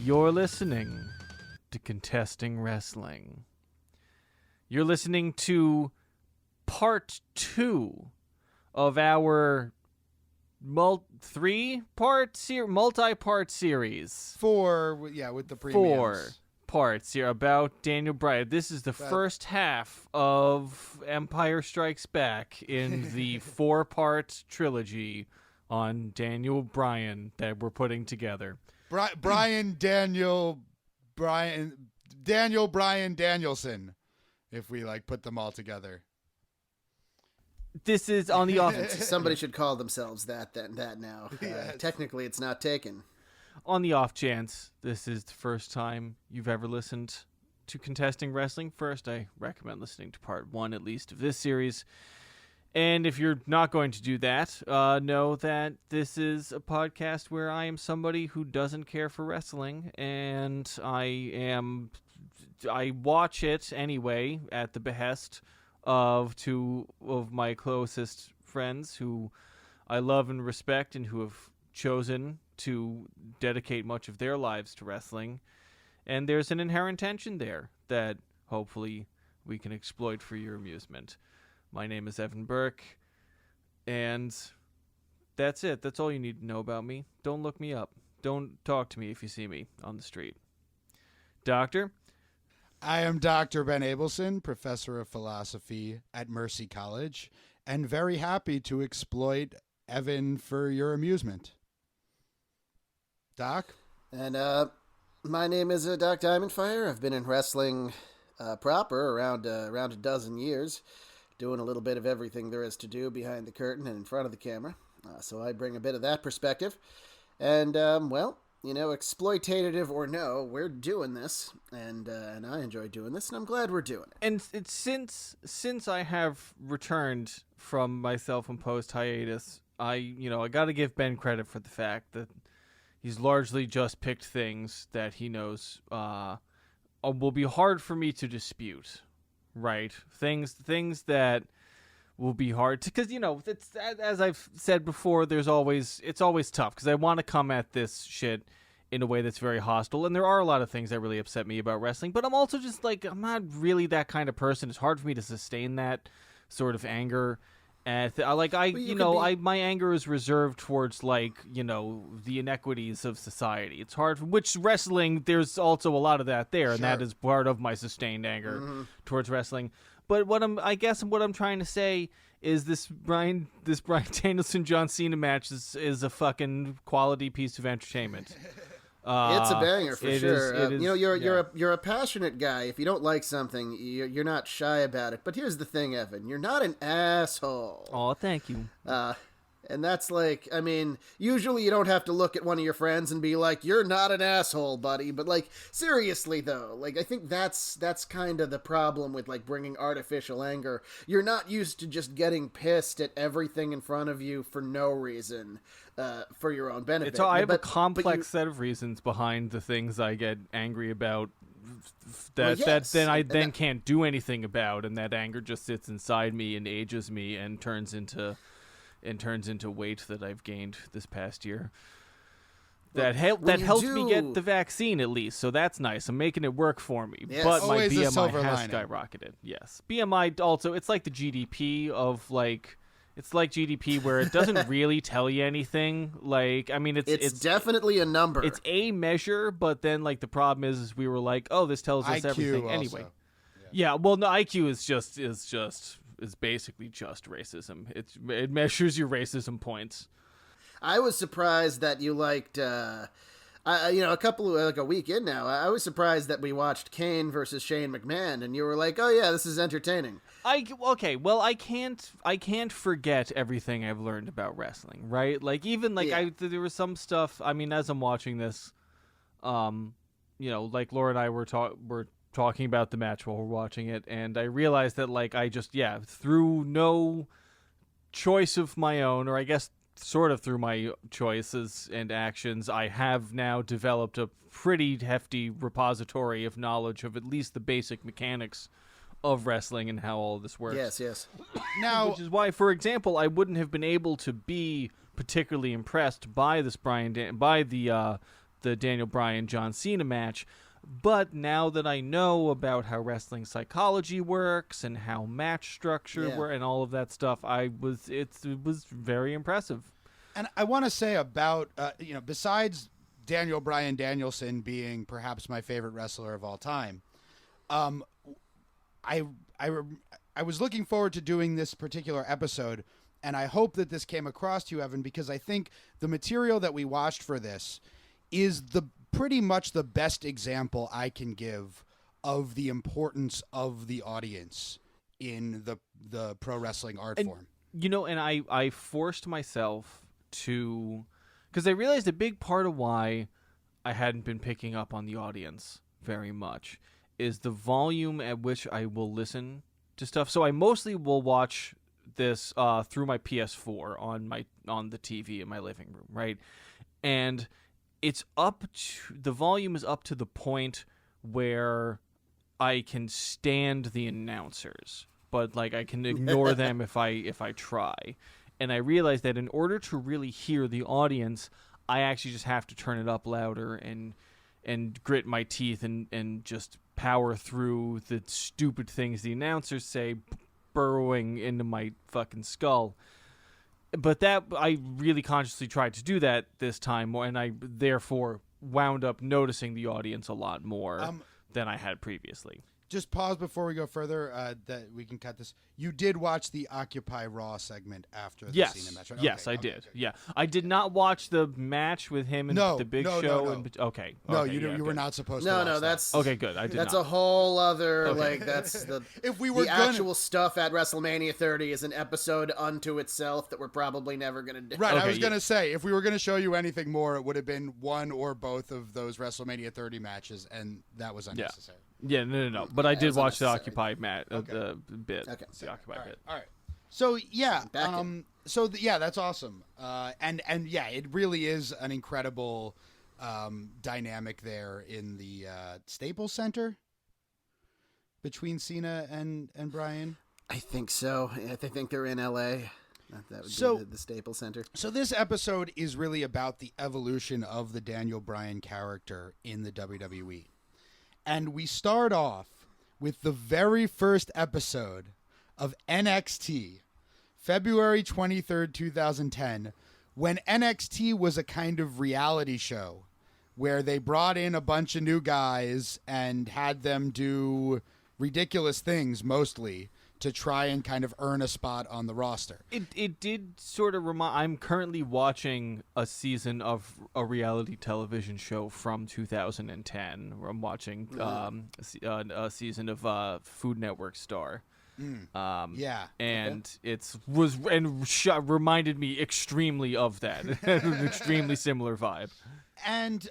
You're listening to Contesting Wrestling. You're listening to part 2 of our multi-part series. 4, with the premiums. 4 parts here about Daniel Bryan. This is the first half of Empire Strikes Back in the 4-part trilogy on Daniel Bryan that we're putting together. Daniel Bryan Danielson, if we put them all together. This is on the off. Somebody should call themselves that now. Yes. Technically, it's not taken. On the off chance this is the first time you've ever listened to Contesting Wrestling, first I recommend listening to part 1 at least of this series. And if you're not going to do that, know that this is a podcast where I am somebody who doesn't care for wrestling, and I watch it anyway at the behest of 2 of my closest friends who I love and respect and who have chosen to dedicate much of their lives to wrestling. And there's an inherent tension there that hopefully we can exploit for your amusement. My name is Evan Burke, and that's it. That's all you need to know about me. Don't look me up. Don't talk to me if you see me on the street. Doctor? I am Dr. Ben Abelson, professor of philosophy at Mercy College, and very happy to exploit Evan for your amusement. Doc? And my name is Doc Diamondfire. I've been in wrestling proper around a dozen years, doing a little bit of everything there is to do behind the curtain and in front of the camera. So I bring a bit of that perspective. And, exploitative or no, we're doing this, and I enjoy doing this, and I'm glad we're doing it. And it's since I have returned from my self-imposed hiatus, I got to give Ben credit for the fact that he's largely just picked things that he knows will be hard for me to dispute, right? Things that will be hard to, because it's, as I've said before, it's always tough because I want to come at this shit in a way that's very hostile, and there are a lot of things that really upset me about wrestling, but I'm also just I'm not really that kind of person. It's hard for me to sustain that sort of anger. And my anger is reserved towards the inequities of society. It's hard, which wrestling, there's also a lot of that there, and that is part of my sustained anger towards wrestling. But what I'm trying to say is this Bryan Danielson John Cena match is a fucking quality piece of entertainment. It's a banger for sure. It is, you're a passionate guy. If you don't like something, you're not shy about it. But here's the thing, Evan. You're not an asshole. Oh, thank you. And that's usually you don't have to look at one of your friends and be like, you're not an asshole, buddy. But seriously though, I think that's kind of the problem with bringing artificial anger. You're not used to just getting pissed at everything in front of you for no reason, for your own benefit. I have a complex set of reasons behind the things I get angry about that I can't do anything about, and that anger just sits inside me and ages me and turns into weight that I've gained this past year. That helped me get the vaccine, at least, so that's nice. I'm making it work for me. Yes. But my Always a BMI silver has lining. skyrocketed. Yes. BMI also, it's like the GDP of it's like GDP where it doesn't really tell you anything. It's definitely a number. It's a measure, but then the problem is we were this tells us IQ everything also. anyway. Yeah, well, no, IQ is basically just racism. It measures your racism points. I was surprised that you liked, a week in now, I was surprised that we watched Kane versus Shane McMahon, and you were like, oh yeah, this is entertaining. I can't forget everything I've learned about wrestling, right? There was some stuff, as I'm watching this, Laura and I were talking about the match while we're watching it, and I realized that through no choice of my own, or I guess sort of through my choices and actions, I have now developed a pretty hefty repository of knowledge of at least the basic mechanics of wrestling and how all of this works. Yes. Now, which is why, for example, I wouldn't have been able to be particularly impressed by this by the the Daniel Bryan John Cena match. But now that I know about how wrestling psychology works and how match structure and all of that stuff, it was very impressive. And I want to say about besides Daniel Bryan Danielson being perhaps my favorite wrestler of all time, I was looking forward to doing this particular episode, and I hope that this came across to you, Evan, because I think the material that we watched for this is pretty much the best example I can give of the importance of the audience in the pro wrestling art form. And I forced myself to, because I realized a big part of why I hadn't been picking up on the audience very much is the volume at which I will listen to stuff. So I mostly will watch this through my PS4 on the TV in my living room, right? And it's the volume is up to the point where I can stand the announcers, but like I can ignore them if I try. And I realized that in order to really hear the audience, I actually just have to turn it up louder and grit my teeth and just power through the stupid things the announcers say, burrowing into my fucking skull. But that I really consciously tried to do that this time, and I therefore wound up noticing the audience a lot more than I had previously. Just pause before we go further, that we can cut this. You did watch the Occupy Raw segment after the Cena match, right? Yes, I did. Okay. Yeah, I did not watch the match with him and the Big Show. No. Okay. No, you were not supposed to. No, that's okay. Good. I did. That's not. a whole other that's the if we were actual stuff at WrestleMania 30 is an episode unto itself that we're probably never gonna do. Right. Okay, I was gonna say if we were gonna show you anything more, it would have been one or both of those WrestleMania 30 matches, and that was unnecessary. Yeah, no. But I did watch the Occupy the bit. Okay. The Occupy bit. All right. So yeah, that's awesome. And yeah, it really is an incredible dynamic there in the Staples Center between Cena and Bryan. I think so. I think they're in LA. That would be the Staples Center. So this episode is really about the evolution of the Daniel Bryan character in the WWE. And we start off with the very first episode of NXT, February 23rd, 2010, when NXT was a kind of reality show where they brought in a bunch of new guys and had them do ridiculous things mostly to try and kind of earn a spot on the roster. It did sort of remind... I'm currently watching a season of a reality television show from 2010 where I'm watching a season of Food Network Star. Yeah. And reminded me extremely of that. An extremely similar vibe. And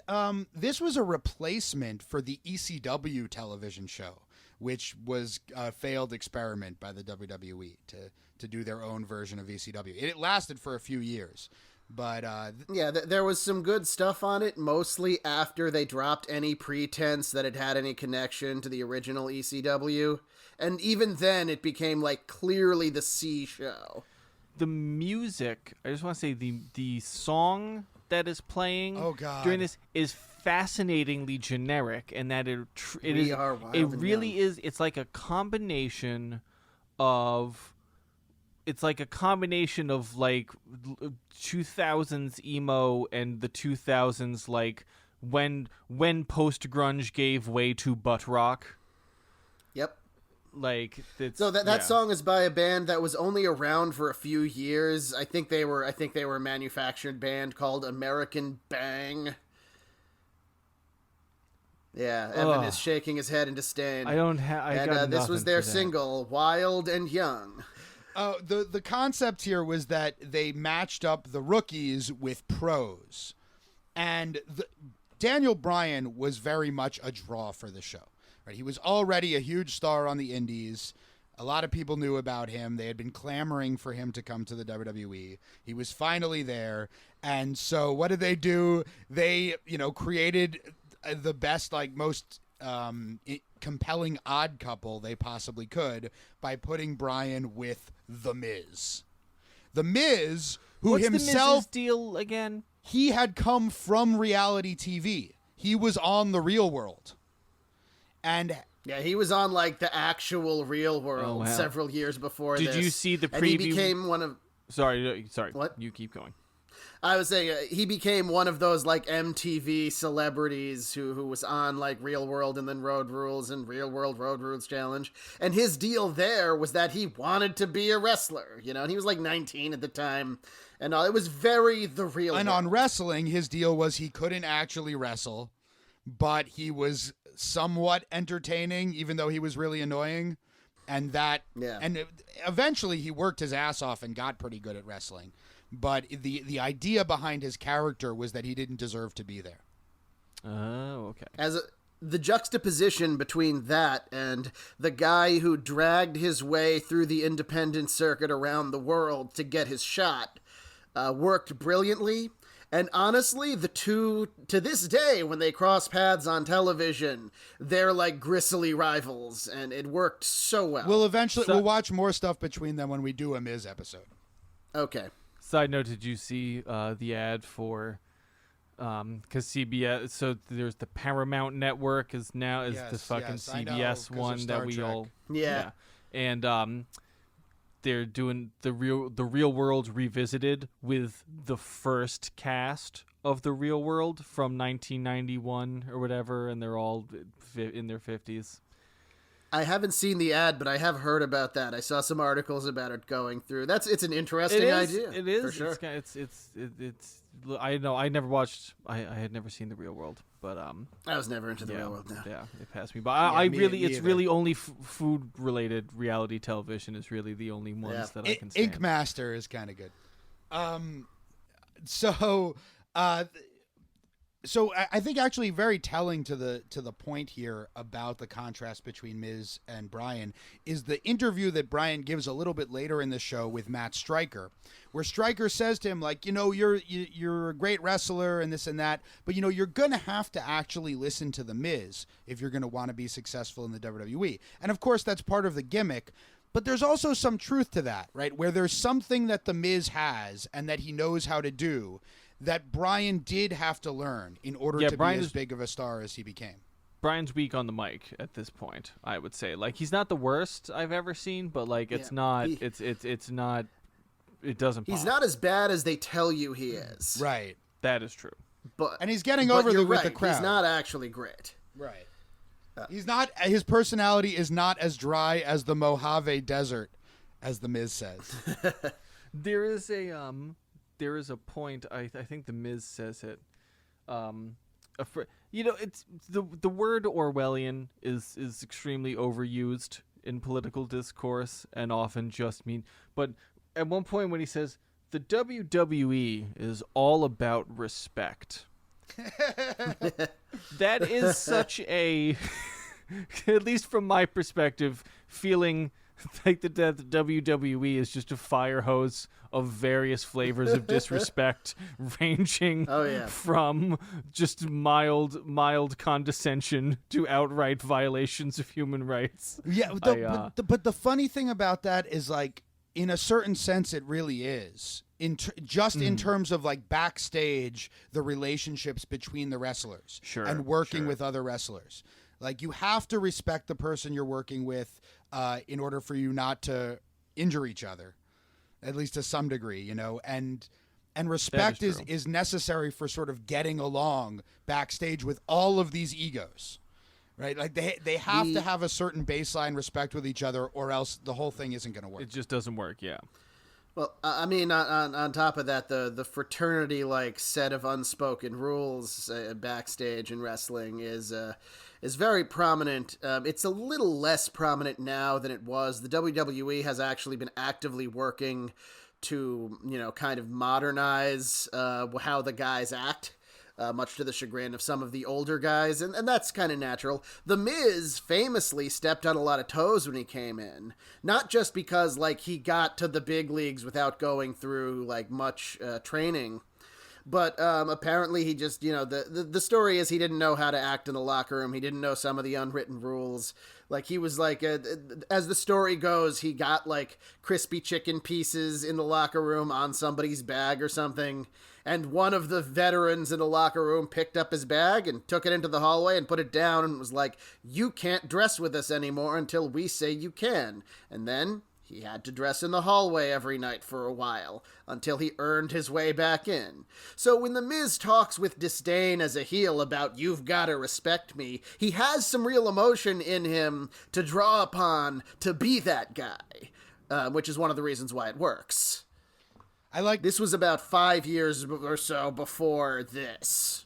this was a replacement for the ECW television show, which was a failed experiment by the WWE to do their own version of ECW. It lasted for a few years, but... there was some good stuff on it, mostly after they dropped any pretense that it had any connection to the original ECW. And even then, it became, like, clearly the C show. The music, I just want to say, the song that is playing during this is fascinatingly generic, and that it's like a combination of like 2000s emo and the 2000s like when post grunge gave way to butt rock. Yep. Like so that song is by a band that was only around for a few years. I think they were a manufactured band called American Bang. Yeah, Evan is shaking his head in disdain. I don't have. This was their single, "Wild and Young." The concept here was that they matched up the rookies with pros, and Daniel Bryan was very much a draw for the show. Right, he was already a huge star on the Indies. A lot of people knew about him. They had been clamoring for him to come to the WWE. He was finally there, and so what did they do? They, created the best, like most compelling odd couple they possibly could by putting Bryan with The Miz. The Miz, who What's himself... the Miz's deal again? he had come from reality TV. He was on the Real World. And Yeah, he was on like the actual Real World wow. several years before Did this. you see the And he preview? became one of... Sorry. What? You keep going. I was saying he became one of those like MTV celebrities who was on like Real World and then Road Rules and Real World Road Rules Challenge. And his deal there was that he wanted to be a wrestler, you know, and he was like 19 at the time. And it was very the real. And world. on wrestling, his deal was he couldn't actually wrestle, but he was somewhat entertaining, even though he was really annoying. And eventually he worked his ass off and got pretty good at wrestling. But the idea behind his character was that he didn't deserve to be there. Oh, okay. The juxtaposition between that and the guy who dragged his way through the independent circuit around the world to get his shot worked brilliantly. And honestly, the two, to this day, when they cross paths on television, they're like gristly rivals, and it worked so well. We'll watch more stuff between them when we do a Miz episode. Okay. Side note: did you see the ad for? Because CBS, so there's the Paramount Network is the fucking CBS one that we all and they're doing the Real World revisited with the first cast of the Real World from 1991 or whatever, and they're all in their 50s. I haven't seen the ad, but I have heard about that. I saw some articles about it going through. It's an interesting idea. It is. For sure. It's I know. I never watched. I had never seen the Real World, but I was never into the Real World. No. Yeah, it passed me by. It's really only food related reality television is really the only ones that I can stand. Ink Master is kind of good. So I think actually very telling to the point here about the contrast between Miz and Bryan is the interview that Bryan gives a little bit later in the show with Matt Stryker, where Stryker says to him, like, you're a great wrestler and this and that, but you're gonna have to actually listen to the Miz if you're gonna want to be successful in the WWE. And of course that's part of the gimmick. But there's also some truth to that, right? Where there's something that the Miz has and that he knows how to do that Bryan did have to learn in order to be as big of a star as he became. Bryan's weak on the mic at this point, I would say. Like, he's not the worst I've ever seen, but like it's not. It's not. It doesn't. He's pop. not as bad as they tell you he is. Right. That is true. And he's getting over with the crowd. He's not actually great. Right. He's not. His personality is not as dry as the Mojave Desert, as the Miz says. There is a point. I think the Miz says it. It's the word Orwellian is extremely overused in political discourse and often just mean. But at one point when he says the WWE is all about respect. That is such a, at least from my perspective, feeling like the WWE is just a fire hose of various flavors of disrespect, ranging from just mild condescension to outright violations of human rights. Yeah, but the funny thing about that is, like, in a certain sense, it really is. In terms of like backstage, the relationships between the wrestlers and working with other wrestlers. Like, you have to respect the person you're working with in order for you not to injure each other, at least to some degree, and respect is necessary for sort of getting along backstage with all of these egos, right? Like, they have to have a certain baseline respect with each other, or else the whole thing isn't going to work. It just doesn't work. Yeah. Well, I mean, on top of that, the fraternity like set of unspoken rules backstage in wrestling is very prominent. It's a little less prominent now than it was. The WWE has actually been actively working to kind of modernize how the guys act. Much to the chagrin of some of the older guys, and that's kind of natural. The Miz famously stepped on a lot of toes when he came in, not just because like he got to the big leagues without going through like much training, But apparently he just, the story is he didn't know how to act in the locker room. He didn't know some of the unwritten rules. Like, he was like, as the story goes, he got like crispy chicken pieces in the locker room on somebody's bag or something. And one of the veterans in the locker room picked up his bag and took it into the hallway and put it down and was like, "You can't dress with us anymore until we say you can." And then he had to dress in the hallway every night for a while, until he earned his way back in. So when The Miz talks with disdain as a heel about "you've gotta respect me," he has some real emotion in him to draw upon to be that guy, which is one of the reasons why it works. This was about 5 years or so before this.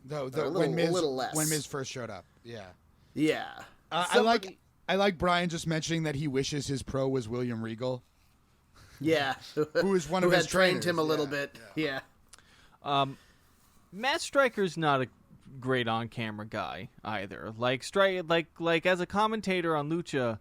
When Miz first showed up. Yeah. Yeah. I like Brian just mentioning that he wishes his pro was William Regal. Yeah. Who is one of his had trained trainers. him a little bit. Yeah. Matt Stryker's not a great on-camera guy either. Like as a commentator on Lucha,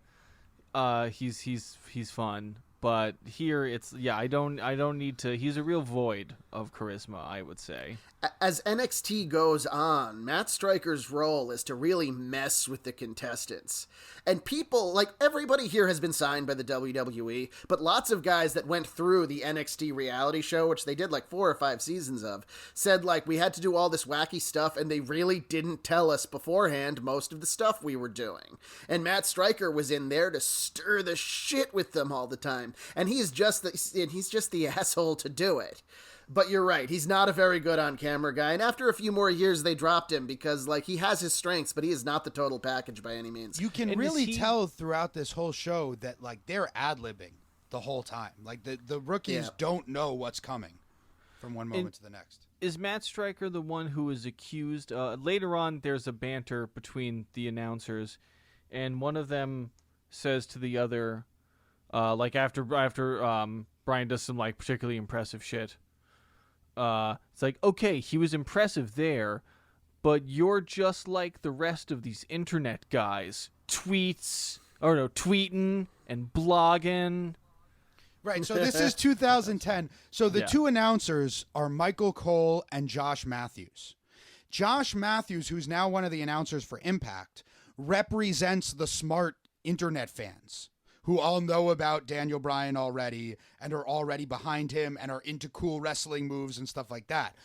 he's fun. But here I don't need to. He's a real void of charisma, I would say. As NXT goes on, Matt Stryker's role is to really mess with the contestants. And people, like, everybody here has been signed by the WWE, but lots of guys that went through the NXT reality show, which they did like 4 or 5 seasons of, said, like, we had to do all this wacky stuff, and they really didn't tell us beforehand most of the stuff we were doing. And Matt Stryker was in there to stir the shit with them all the time. And he's just the asshole to do it. But you're right, he's not a very good on-camera guy, and after a few more years, they dropped him because, like, he has his strengths, but he is not the total package by any means. You can really tell throughout this whole show that, like, they're ad-libbing the whole time. Like, the rookies don't know what's coming from one moment to the next. Is Matt Stryker the one who is accused? Later on, there's a banter between the announcers, and one of them says to the other, like, after Brian does some, like, particularly impressive shit, it's like, okay, he was impressive there, but you're just like the rest of these internet guys. Tweeting and blogging. Right, so this is 2010. So the two announcers are Michael Cole and Josh Matthews. Josh Matthews, who's now one of the announcers for Impact, represents the smart internet fans who all know about Daniel Bryan already and are already behind him and are into cool wrestling moves and stuff like that.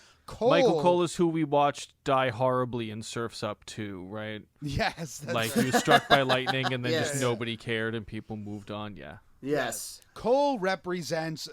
Michael Cole is who we watched die horribly in Surf's Up 2, right? Yes. Like, he was struck by lightning and then just nobody cared and people moved on, Yes. Cole represents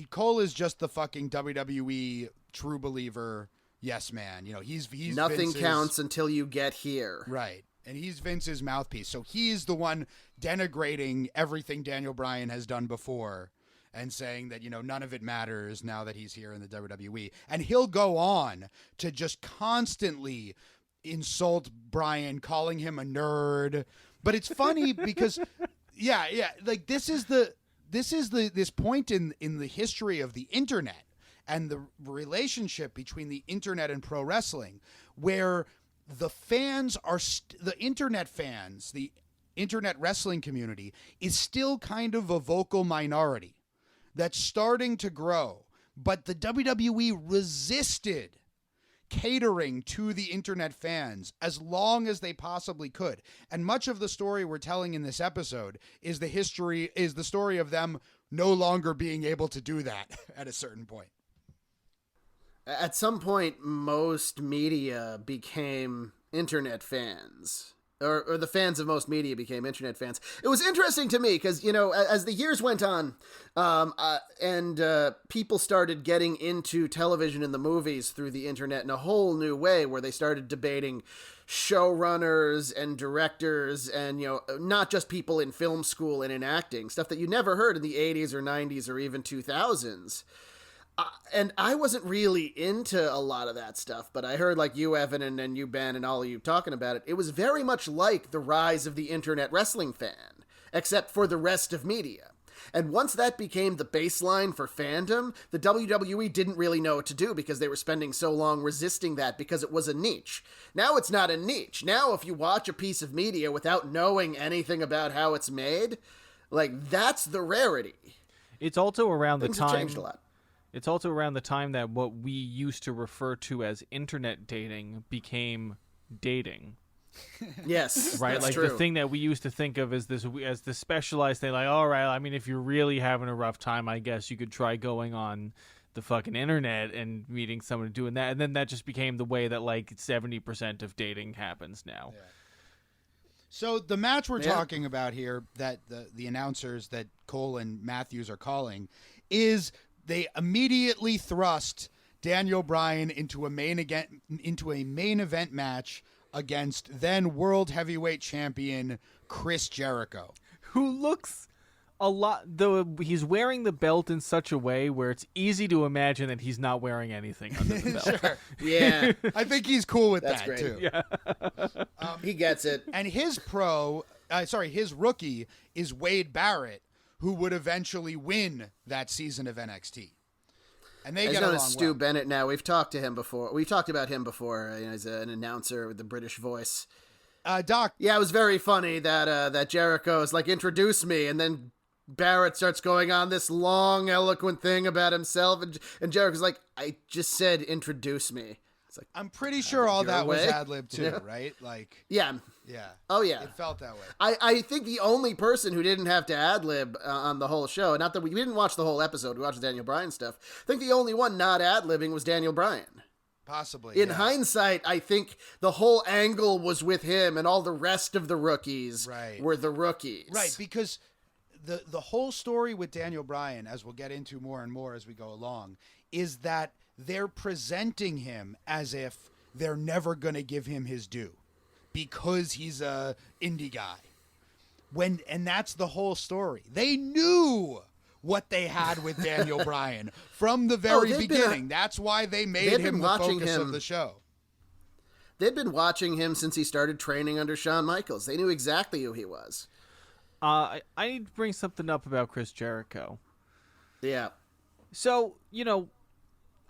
Cole is just the fucking WWE true believer yes man. You know, he's nothing counts until you get here. Right. And he's Vince's mouthpiece. So he's the one denigrating everything Daniel Bryan has done before and saying that, you know, none of it matters now that he's here in the WWE. And he'll go on to just constantly insult Bryan, calling him a nerd. But it's funny because, like this point in the history of the internet and the relationship between the internet and pro wrestling where the fans are the internet fans, the internet wrestling community is still kind of a vocal minority that's starting to grow, but the WWE resisted catering to the internet fans as long as they possibly could. And much of the story we're telling in this episode is the story of them no longer being able to do that at a certain point. At some point, most media became internet fans. Or the fans of most media became internet fans. It was interesting to me because, you know, as the years went on and people started getting into television and the movies through the internet in a whole new way where they started debating showrunners and directors and, you know, not just people in film school and in acting, stuff that you never heard in the 80s or 90s or even 2000s. And I wasn't really into a lot of that stuff, but I heard like you, Evan, and you, Ben, and all of you talking about it. It was very much like the rise of the internet wrestling fan, except for the rest of media. And once that became the baseline for fandom, the WWE didn't really know what to do because they were spending so long resisting that because it was a niche. Now it's not a niche. Now if you watch a piece of media without knowing anything about how it's made, like that's the rarity. It's also around Things the time... have changed a lot. It's also around the time that what we used to refer to as internet dating became dating. Yes, Right, that's like true. the thing that we used to think of as this specialized thing. Like, all right, I mean, if you're really having a rough time, I guess you could try going on the fucking internet and meeting someone and doing that. And then that just became the way that like 70% of dating happens now. Yeah. So the match we're Yeah. talking about here, that the announcers that Cole and Matthews are calling, is they immediately thrust Daniel Bryan into a main event match against then World Heavyweight Champion Chris Jericho. Who looks a lot, though he's wearing the belt in such a way where it's easy to imagine that he's not wearing anything under the belt. Sure. Yeah, I think he's cool with That's that great. too. Yeah. he gets it. And his his rookie is Wade Barrett, who would eventually win that season of NXT. And they He's get known along as Stu well. Bennett now. We've talked to him before. We've talked about him before. You know, he's an announcer with the British voice. Doc, Yeah, it was very funny that that Jericho is like, introduce me, and then Barrett starts going on this long, eloquent thing about himself, and Jericho's like, I just said introduce me. It's like, I'm pretty sure all your that was way. ad-lib too, Yeah. right? Like, yeah. yeah. Oh, yeah. It felt that way. I think the only person who didn't have to ad-lib on the whole show, not that we didn't watch the whole episode, we watched the Daniel Bryan stuff, I think the only one not ad-libbing was Daniel Bryan. Possibly. In yeah. hindsight, I think the whole angle was with him, and all the rest of the rookies Right. were the rookies. Right, because the whole story with Daniel Bryan, as we'll get into more and more as we go along, is that they're presenting him as if they're never going to give him his due because he's a indie guy. And that's the whole story. They knew what they had with Daniel Bryan from the very they've been- beginning. That's why they made they've him been the watching focus him. of the show. They'd been watching him since he started training under Shawn Michaels. They knew exactly who he was. I need to bring something up about Chris Jericho. Yeah. So,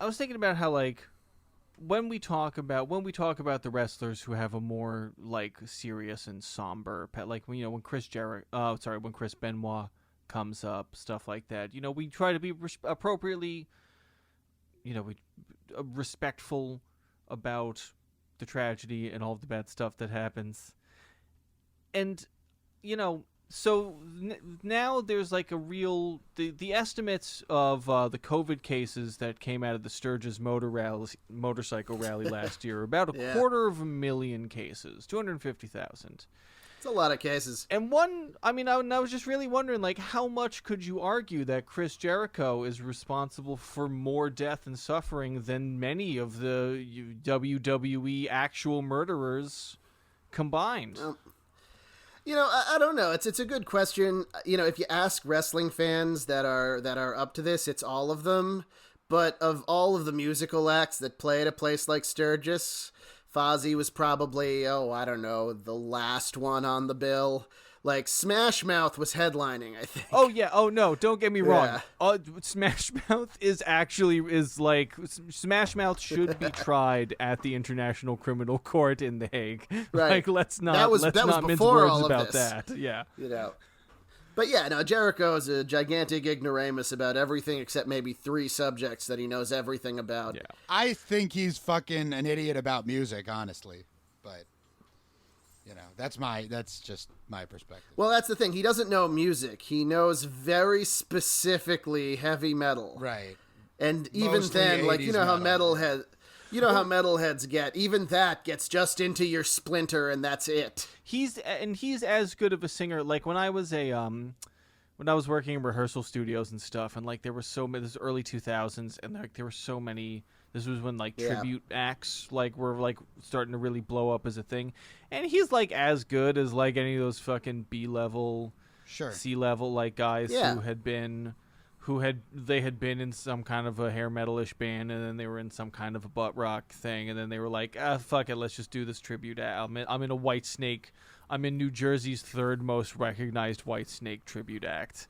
I was thinking about how like when we talk about the wrestlers who have a more like serious and somber like when Chris Benoit comes up, stuff like that. We try to be appropriately respectful about the tragedy and all of the bad stuff that happens. And so now there's like a real the estimates of the COVID cases that came out of the Sturgis motorcycle rally last year are about a Yeah. 250,000 cases, 250,000. It's a lot of cases. And I was just really wondering, like, how much could you argue that Chris Jericho is responsible for more death and suffering than many of the WWE actual murderers combined? I don't know. It's a good question. If you ask wrestling fans that are up to this, it's all of them. But of all of the musical acts that play at a place like Sturgis, Fozzy was probably, I don't know, the last one on the bill. Like, Smash Mouth was headlining, I think. Oh yeah. Oh no. Don't get me wrong. Yeah. Smash Mouth Smash Mouth should be tried at the International Criminal Court in The Hague. Right. Like, let's not That was mince before words all of about this. that. Yeah. But yeah, no, Jericho is a gigantic ignoramus about everything except maybe 3 subjects that he knows everything about. Yeah. I think he's fucking an idiot about music, honestly. But that's just my perspective. Well, that's the thing. He doesn't know music. He knows very specifically heavy metal. Right. And even Mostly then, like, 80s how metal. how metalheads get. Even that gets just into your splinter, and that's it. He's as good of a singer. Like when I was when I was working in rehearsal studios and stuff, and like there were so many. This is early 2000s, and like there were so many. This was when like Yeah. tribute acts like were like starting to really blow up as a thing, and he's like as good as like any of those fucking B-level, Sure. C-level like guys Yeah. who had been in some kind of a hair metalish band, and then they were in some kind of a butt rock thing, and then they were like, fuck it, let's just do this tribute act. I'm in a White Snake. I'm in New Jersey's 3rd most recognized White Snake tribute act.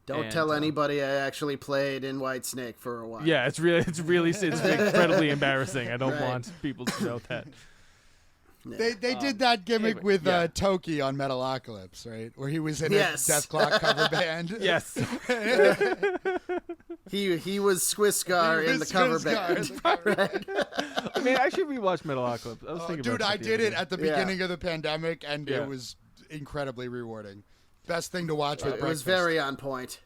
Don't And, tell anybody I actually played in Whitesnake for a while. Yeah, it's incredibly embarrassing. I don't Right. want people to know that. They did that gimmick anyway, with yeah. Toki on Metalocalypse, right? Where he was in Yes. a Death Clock cover band. Yes. He was Squiscar in the cover band. I mean, I should rewatch Metalocalypse. I was thinking Dude, about I that the did other it day. at the Yeah. beginning of the pandemic, and Yeah. it was incredibly rewarding. Best thing to watch with It breakfast. was very on point.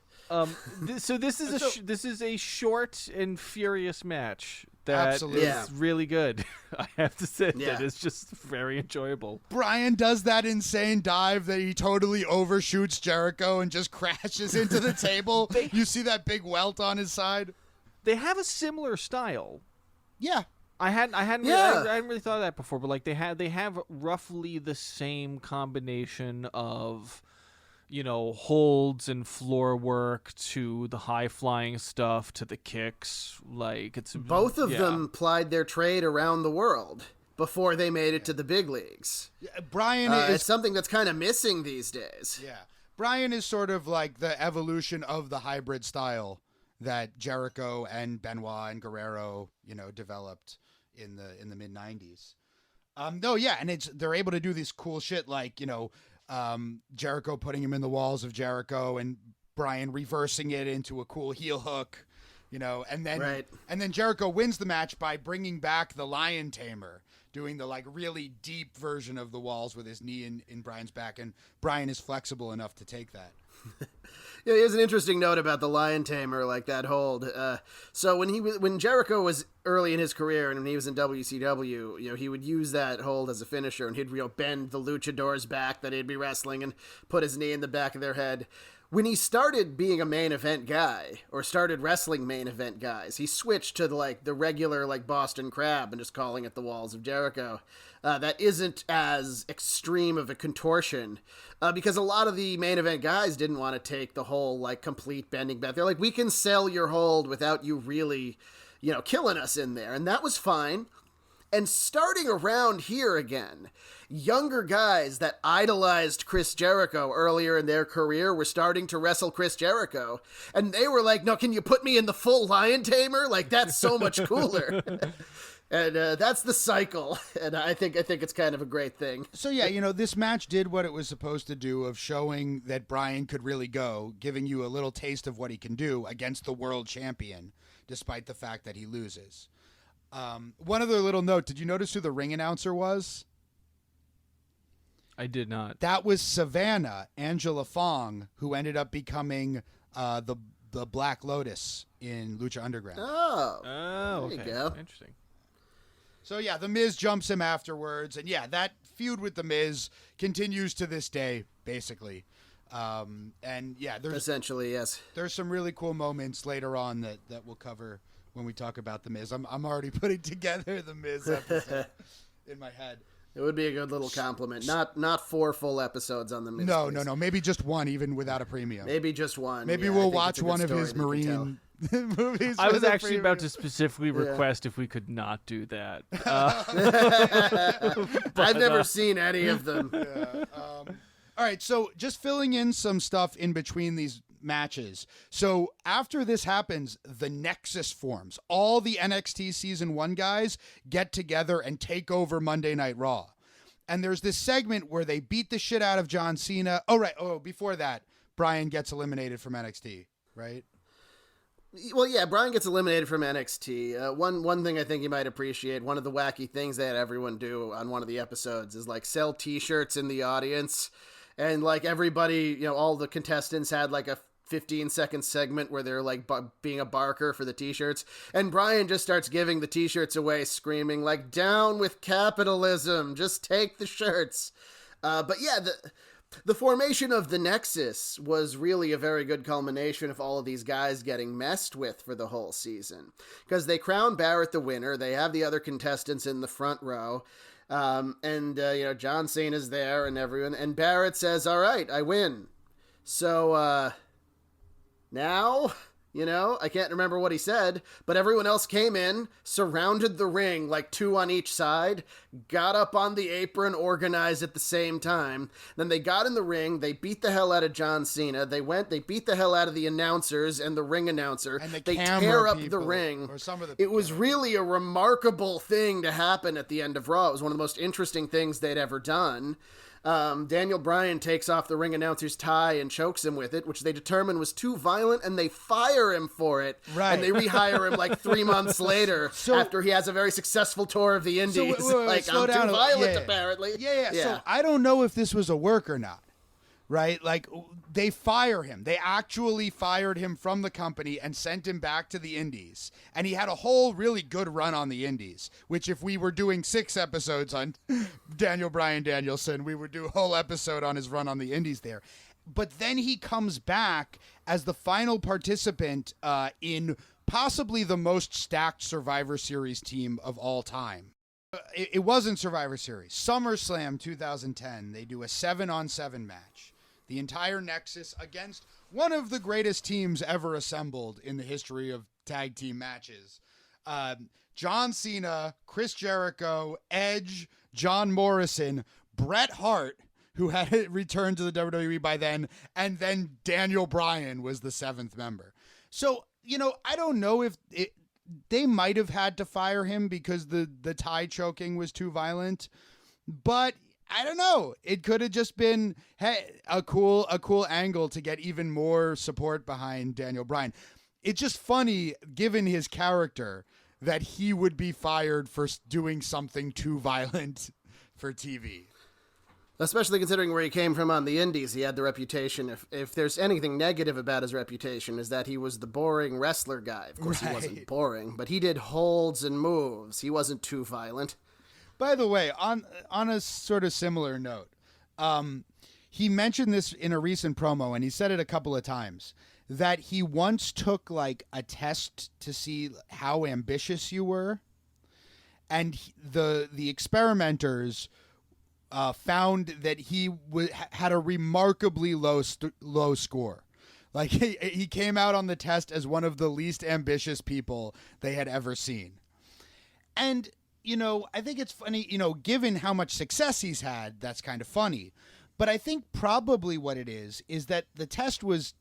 So this is this is a short and furious match that is Absolutely. Yeah. really good. I have to say Yeah. that it's just very enjoyable. Brian does that insane dive that he totally overshoots Jericho and just crashes into the table. You see that big welt on his side? They have a similar style. Yeah. I hadn't Yeah. really, I hadn't really thought of that before, but like they have roughly the same combination of, you know, holds and floor work to the high flying stuff to the kicks. Like it's Both of yeah. them plied their trade around the world before they made it to the big leagues. Brian It's is something that's kind of missing these days. Yeah. Brian is sort of like the evolution of the hybrid style that Jericho and Benoit and Guerrero, you know, developed in the mid 90s. No, yeah, and they're able to do this cool shit like, you know, Jericho putting him in the walls of Jericho and Brian reversing it into a cool heel hook, you know, and then Jericho wins the match by bringing back the Lion Tamer, doing the like really deep version of the walls with his knee in Brian's back, and Brian is flexible enough to take that. Yeah, here's an interesting note about the Lion Tamer, like that hold. So when Jericho was early in his career and when he was in WCW, you know, he would use that hold as a finisher, and he'd, you know, bend the luchadors back that he'd be wrestling and put his knee in the back of their head. When he started being a main event guy, or started wrestling main event guys, he switched to the regular like Boston Crab and just calling it the Walls of Jericho. That isn't as extreme of a contortion, because a lot of the main event guys didn't want to take the whole like complete bending back. They're like, we can sell your hold without you really, you know, killing us in there, and that was fine. And starting around here again, younger guys that idolized Chris Jericho earlier in their career were starting to wrestle Chris Jericho. And they were like, no, can you put me in the full Lion Tamer? Like, that's so much cooler. And that's the cycle. And I think it's kind of a great thing. So yeah, you know, this match did what it was supposed to do of showing that Brian could really go, giving you a little taste of what he can do against the world champion, despite the fact that he loses. One other little note, did you notice who the ring announcer was? I did not. That was Savannah, Angela Fong, who ended up becoming the Black Lotus in Lucha Underground. Oh, Oh, there you okay. go. Interesting. So yeah, The Miz jumps him afterwards, and yeah, that feud with The Miz continues to this day, basically. And yeah, Essentially, yes. there's some really cool moments later on that we'll cover when we talk about The Miz. I'm already putting together The Miz episode in my head. It would be a good little compliment. Not 4 full episodes on the Miz. No, please. maybe just one, even without a premium. Maybe just one. Maybe Yeah, I we'll think watch it's a good one of story his that you can tell. Marine movies. I was with a actually about to premium. specifically request if we could not do that. I've never seen any of them. All right, so just filling in some stuff in between these matches. So after this happens, the Nexus forms. All the NXT Season 1 guys get together and take over Monday Night Raw. And there's this segment where they beat the shit out of John Cena. Oh, right. Oh, before that, Brian gets eliminated from NXT, right? Well, yeah, Brian gets eliminated from NXT. One thing I think you might appreciate, one of the wacky things they had everyone do on one of the episodes is like sell T-shirts in the audience. And like everybody, you know, all the contestants had like a 15-second segment where they're like being a barker for the T-shirts, and Brian just starts giving the T-shirts away, screaming like, "Down with capitalism! Just take the shirts!" But yeah, the formation of the Nexus was really a very good culmination of all of these guys getting messed with for the whole season, because they crown Barrett the winner. They have the other contestants in the front row. You know, John Cena's there and everyone, and Barrett says, "All right, I win. So, now You know, I can't remember what he said, but everyone else came in, surrounded the ring, like 2 on each side, got up on the apron, organized at the same time. Then they got in the ring, they beat the hell out of John Cena. They beat the hell out of the announcers and the ring announcer. And they tear up the ring. Or some of the it was really a remarkable thing to happen at the end of Raw. It was one of the most interesting things they'd ever done. Daniel Bryan takes off the ring announcer's tie and chokes him with it, which they determine was too violent, and they fire him for it. Right. And they rehire him like 3 months later after he has a very successful tour of the Indies. Slow I'm down too violent, apparently. Yeah. So I don't know if this was a work or not. Right? Like, they fire him. They actually fired him from the company and sent him back to the Indies. And he had a whole really good run on the Indies, which if we were doing 6 episodes on Daniel Bryan Danielson, we would do a whole episode on his run on the Indies there. But then he comes back as the final participant in possibly the most stacked Survivor Series team of all time. It wasn't Survivor Series. SummerSlam 2010, they do a 7-on-7 match. The entire Nexus against one of the greatest teams ever assembled in the history of tag team matches. John Cena, Chris Jericho, Edge, John Morrison, Bret Hart, who had returned to the WWE by then, and then Daniel Bryan was the 7th member. So, I don't know if they might have had to fire him because the tie choking was too violent, but I don't know. It could have just been a cool angle to get even more support behind Daniel Bryan. It's just funny, given his character, that he would be fired for doing something too violent for TV. Especially considering where he came from on the Indies. He had the reputation, if there's anything negative about his reputation, is that he was the boring wrestler guy. Of course, He wasn't boring, but he did holds and moves. He wasn't too violent. By the way, on a sort of similar note, he mentioned this in a recent promo, and he said it a couple of times, that he once took like a test to see how ambitious you were, and the experimenters found that he had a remarkably low score. Like he came out on the test as one of the least ambitious people they had ever seen, and. I think it's funny, given how much success he's had, that's kind of funny. But I think probably what it is that the test was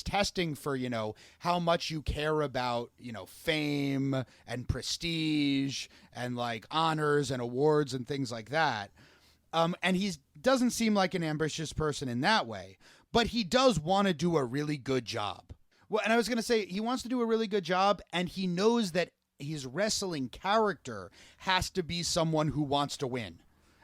testing for, how much you care about, fame and prestige and like honors and awards and things like that. And he doesn't seem like an ambitious person in that way, but he does want to do a really good job. Well, and I was going to say he wants to do a really good job, and he knows that his wrestling character has to be someone who wants to win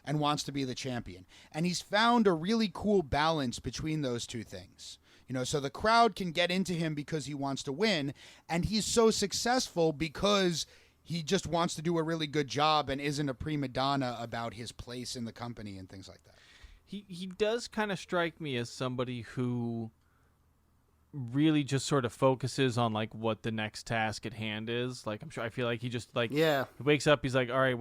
and wants to be the champion. And he's found a really cool balance between those two things. So the crowd can get into him because he wants to win, and he's so successful because he just wants to do a really good job and isn't a prima donna about his place in the company and things like that. He does kind of strike me as somebody who really just sort of focuses on like what the next task at hand is. Like I feel like he just he wakes up, he's like, all right,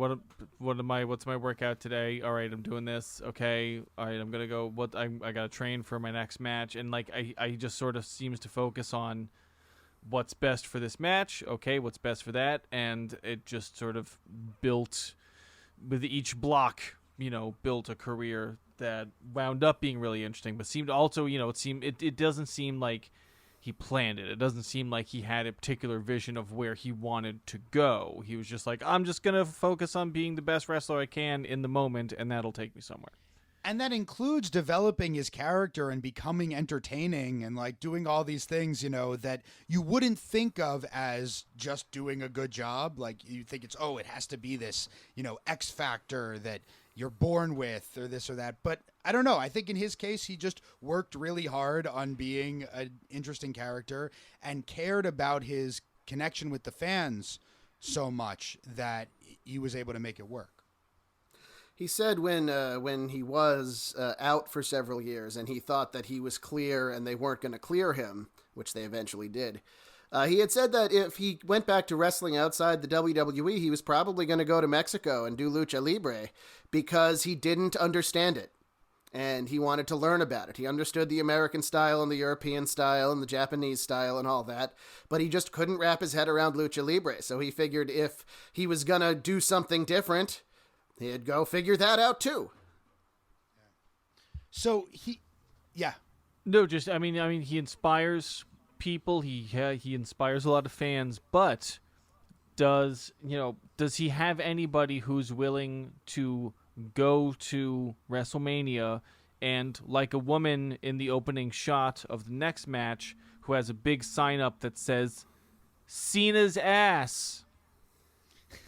what's my workout today? All right, I'm doing this. Okay, all right, I'm gonna go. I gotta train for my next match, and like I just sort of seems to focus on what's best for this match. Okay, what's best for that, and it just sort of built with each block, built a career that wound up being really interesting, but seemed also, it doesn't seem like he planned it. It doesn't seem like he had a particular vision of where he wanted to go. He was just like, I'm just going to focus on being the best wrestler I can in the moment, and that'll take me somewhere. And that includes developing his character and becoming entertaining and like doing all these things, that you wouldn't think of as just doing a good job. Like you think it has to be this, X factor that you're born with or this or that. But I don't know. I think in his case, he just worked really hard on being an interesting character and cared about his connection with the fans so much that he was able to make it work. He said when he was out for several years and he thought that he was clear and they weren't going to clear him, which they eventually did, he had said that if he went back to wrestling outside the WWE, he was probably going to go to Mexico and do lucha libre because he didn't understand it. and he wanted to learn about it. He understood the American style and the European style and the Japanese style and all that, but he just couldn't wrap his head around lucha libre. So he figured if he was gonna do something different, he'd go figure that out too. So yeah. No, just I mean, he inspires people. He inspires a lot of fans. But does he have anybody who's willing to go to WrestleMania and, like a woman in the opening shot of the next match, who has a big sign up that says Cena's ass?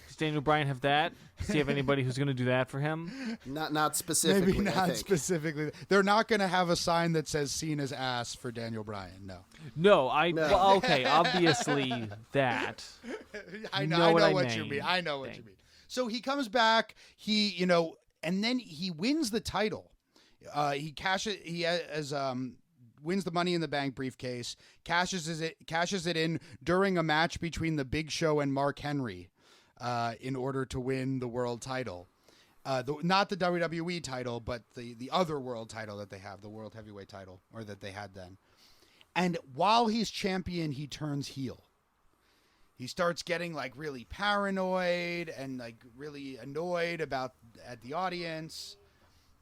Does Daniel Bryan have that? Does he have anybody who's going to do that for him? Not specifically. Maybe I not think. specifically. They're not going to have a sign that says Cena's ass for Daniel Bryan. No. No, well, okay, obviously that. I know know what what you mean. mean. I know what you mean. So he comes back. He, and then he wins the title. He wins the Money in the Bank briefcase. Cashes it in during a match between the Big Show and Mark Henry, in order to win the world title. Not the WWE title, but the other world title that they have, the World Heavyweight title, or that they had then. And while he's champion, he turns heel. He starts getting like really paranoid and like really annoyed at the audience.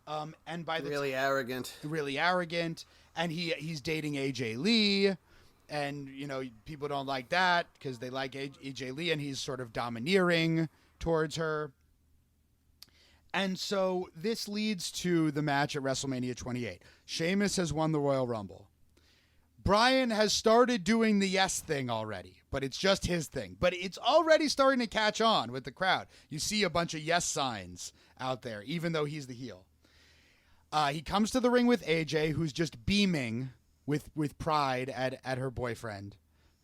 And by the really arrogant. Really arrogant. And he's dating AJ Lee. And, people don't like that because they like AJ Lee, and he's sort of domineering towards her. And so this leads to the match at WrestleMania 28. Sheamus has won the Royal Rumble. Bryan has started doing the yes thing already, but it's just his thing. But it's already starting to catch on with the crowd. You see a bunch of yes signs out there, even though he's the heel. He comes to the ring with AJ, who's just beaming with pride at her boyfriend,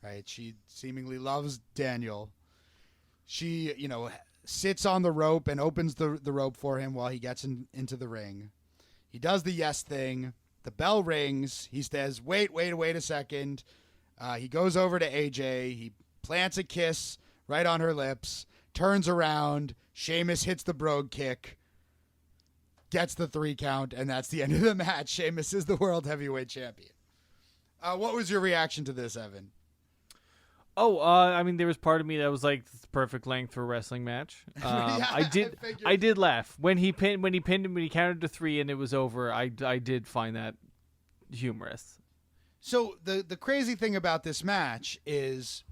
right? She seemingly loves Daniel. She, sits on the rope and opens the rope for him while he gets into the ring. He does the yes thing. The bell rings. He says, wait a second. He goes over to AJ. He plants a kiss right on her lips, turns around. Sheamus hits the brogue kick, gets the 3 count, and that's the end of the match. Sheamus is the World Heavyweight Champion. What was your reaction to this, Evan? There was part of me that was like, it's the perfect length for a wrestling match. Yeah, I did laugh when he pinned him, when he counted to 3 and it was over. I did find that humorous. So the crazy thing about this match is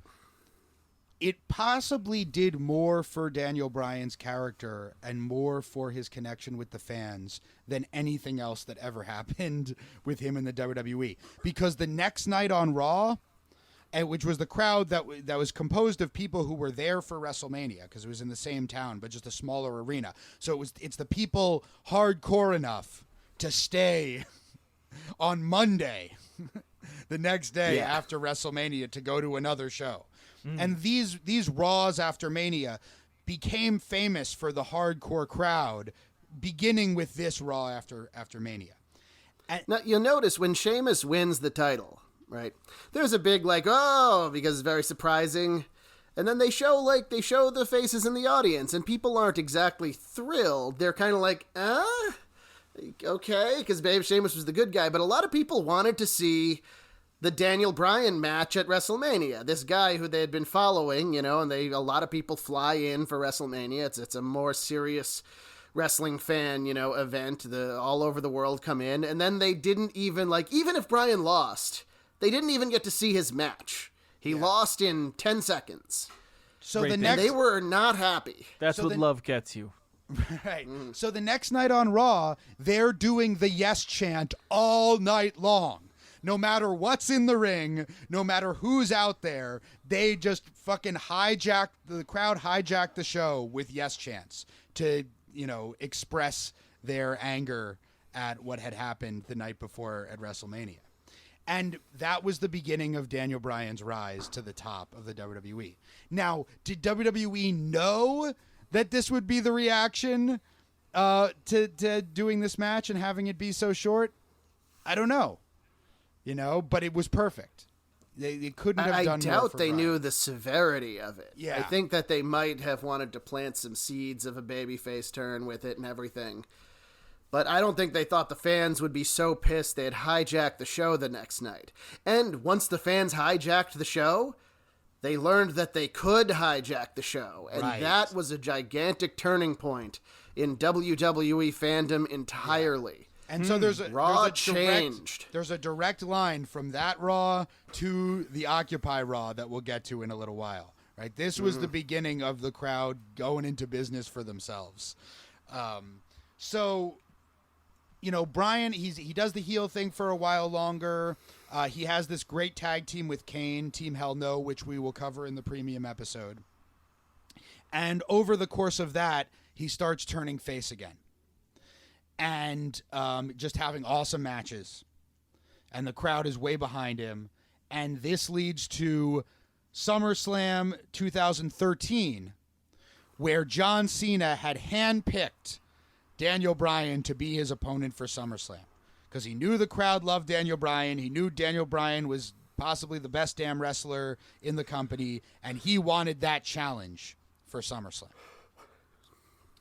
it possibly did more for Daniel Bryan's character and more for his connection with the fans than anything else that ever happened with him in the WWE. Because the next night on Raw, which was the crowd that was composed of people who were there for WrestleMania, because it was in the same town, but just a smaller arena. So it's the people hardcore enough to stay on Monday, the next day after WrestleMania, to go to another show. And these Raws after Mania became famous for the hardcore crowd, beginning with this Raw after Mania. Now, you'll notice when Sheamus wins the title, right, there's a big because it's very surprising. And then they show the faces in the audience, and people aren't exactly thrilled. They're kind of like, okay, because Babe Sheamus was the good guy. But a lot of people wanted to see the Daniel Bryan match at WrestleMania. This guy who they had been following, and a lot of people fly in for WrestleMania. It's a more serious wrestling fan, event. All over the world come in, and then they didn't even even if Bryan lost, they didn't even get to see his match. He lost in 10 seconds. So Great the thing. next, They were not happy. That's what love gets you. right. So the next night on Raw, they're doing the yes chant all night long. No matter what's in the ring, no matter who's out there, they just fucking the crowd hijacked the show with yes chants to, express their anger at what had happened the night before at WrestleMania. And that was the beginning of Daniel Bryan's rise to the top of the WWE. Now, did WWE know that this would be the reaction to doing this match and having it be so short? I don't know. But it was perfect. They couldn't have done more. I doubt for they Bryan. knew the severity of it. Yeah. I think that they might have wanted to plant some seeds of a babyface turn with it and everything. But I don't think they thought the fans would be so pissed they'd hijack the show the next night. And once the fans hijacked the show, they learned that they could hijack the show. And Right. that was a gigantic turning point in WWE fandom entirely. And so there's a Raw there's a changed. There's a direct line from that Raw to the Occupy Raw that we'll get to in a little while. Right, this was the beginning of the crowd going into business for themselves. So, you know, Bryan, he does the heel thing for a while longer. He has this great tag team with Kane, Team Hell No, which we will cover in the premium episode. And over the course of that, he starts turning face again. And just having awesome matches. And the crowd is way behind him. And this leads to SummerSlam 2013, where John Cena had handpicked Daniel Bryan to be his opponent for SummerSlam. Because he knew the crowd loved Daniel Bryan. He knew Daniel Bryan was possibly the best damn wrestler in the company. And he wanted that challenge for SummerSlam.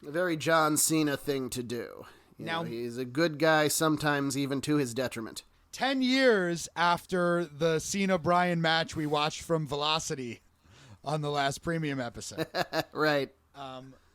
A very John Cena thing to do. Now- He's a good guy, sometimes even to his detriment. 10 years after the Cena-Bryan match we watched from Velocity on the last premium episode. Right.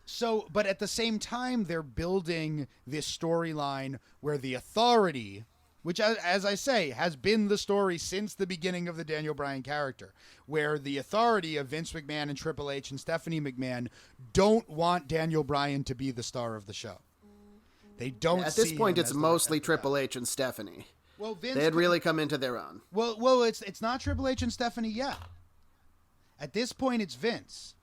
So, but at the same time, they're building this storyline where the Authority, which, as I say, has been the story since the beginning of the Daniel Bryan character, where the Authority of Vince McMahon and Triple H and Stephanie McMahon don't want Daniel Bryan to be the star of the show. They don't. At this see point, him it's as the- mostly Triple H and Stephanie. Well, Vince They had really come into their own. Well, it's not Triple H and Stephanie yet. At this point, it's Vince.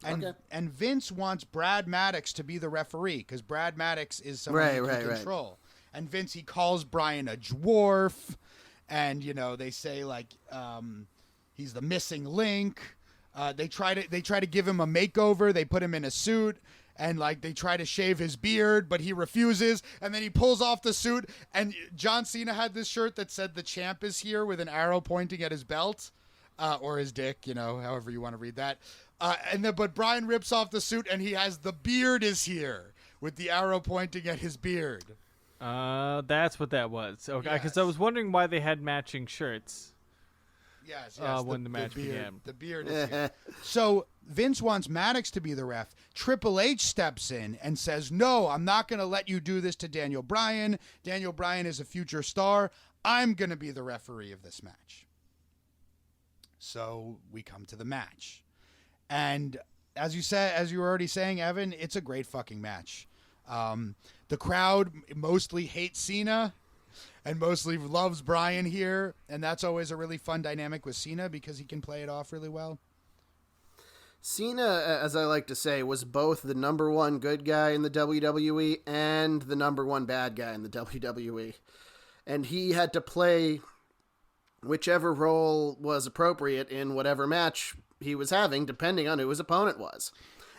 Okay. And Vince wants Brad Maddox to be the referee because Brad Maddox is someone Right, he can right, right. control. And Vince, he calls Bryan a dwarf, and they say like he's the missing link. They try to give him a makeover. They put him in a suit. And like they try to shave his beard, but he refuses. And then he pulls off the suit. And John Cena had this shirt that said "The champ is here" with an arrow pointing at his belt, or his dick, however you want to read that. But Bryan rips off the suit, and he has "The beard is here" with the arrow pointing at his beard. That's what that was. Okay, because I Yes. was wondering why they had matching shirts. Yes. When the match began. The beard is here. So Vince wants Maddox to be the ref. Triple H steps in and says, "No, I'm not going to let you do this to Daniel Bryan. Daniel Bryan is a future star. I'm going to be the referee of this match." So we come to the match. And as you were already saying, Evan, it's a great fucking match. The crowd mostly hates Cena and mostly loves Bryan here, and that's always a really fun dynamic with Cena because he can play it off really well. Cena, as I like to say, was both the number one good guy in the WWE and the number one bad guy in the WWE. And he had to play whichever role was appropriate in whatever match he was having, depending on who his opponent was.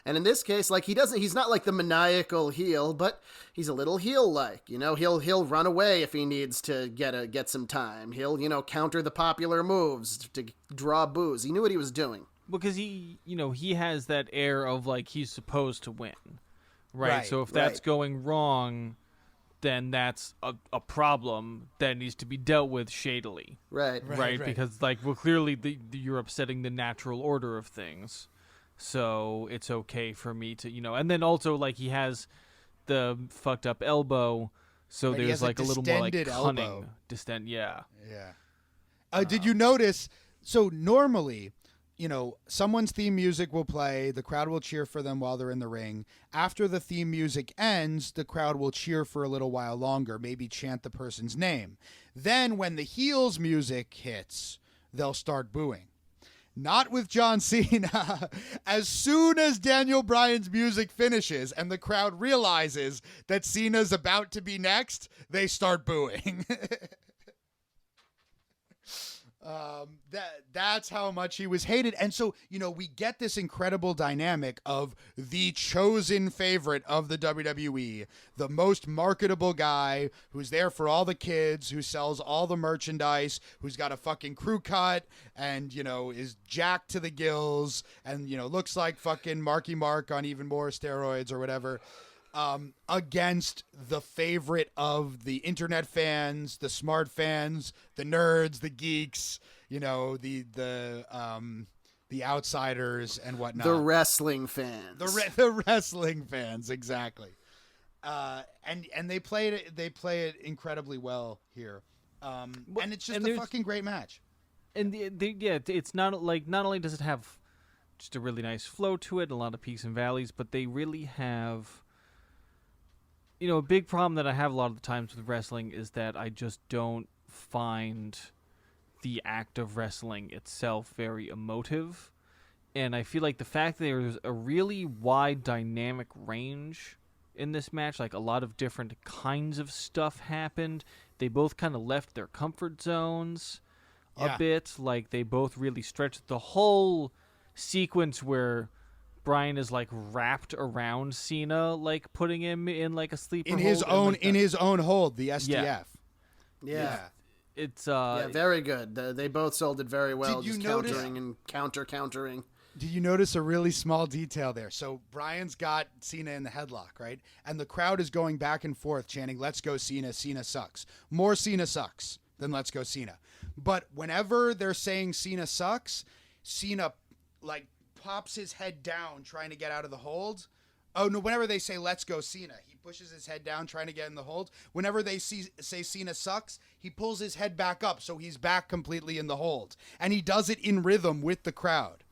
And in this case, like he's not like the maniacal heel, but he's a little heel-like. He'll run away if he needs to get some time. He'll, counter the popular moves to draw boos. He knew what he was doing. Because he has that air of like he's supposed to win, right? So if that's going wrong, then that's a problem that needs to be dealt with shadily, Right. right? Because clearly you're upsetting the natural order of things, so it's okay for me to and then also like he has the fucked up elbow, so Right, he there's has a like a little more like distended cunning, elbow. yeah. Did you notice? So normally, someone's theme music will play, the crowd will cheer for them while they're in the ring. After the theme music ends, the crowd will cheer for a little while longer, maybe chant the person's name. Then when the heels music hits, they'll start booing. Not with John Cena. As soon as Daniel Bryan's music finishes and the crowd realizes that Cena's about to be next, they start booing. That's how much he was hated. And so, we get this incredible dynamic of the chosen favorite of the WWE, the most marketable guy who's there for all the kids, who sells all the merchandise, who's got a fucking crew cut and, is jacked to the gills and, looks like fucking Marky Mark on even more steroids or whatever. against the favorite of the internet fans, the smart fans, the nerds, the geeks, the outsiders and whatnot. The wrestling fans. The wrestling fans, exactly. And they play it incredibly well here. And it's just a fucking great match. And it's not only does it have just a really nice flow to it, a lot of peaks and valleys, but they really have, a big problem that I have a lot of the times with wrestling is that I just don't find the act of wrestling itself very emotive. And I feel like the fact that there's a really wide dynamic range in this match, like a lot of different kinds of stuff happened. They both kind of left their comfort zones a bit. Like they both really stretched the whole sequence where Bryan is like wrapped around Cena, like putting him in like a sleeper in hold his own hold, the STF. Yeah. It's very good. They both sold it very well. Did you just notice, countering and countering. Did you notice a really small detail there? So Bryan's got Cena in the headlock, right? And the crowd is going back and forth chanting, "Let's go Cena, Cena sucks." More Cena sucks than "Let's go Cena." But whenever they're saying Cena sucks, Cena like pops his head down trying to get out of the hold. Oh no, whenever they say "Let's go Cena," he pushes his head down trying to get in the hold. Whenever they say Cena sucks, he pulls his head back up so he's back completely in the hold. And he does it in rhythm with the crowd.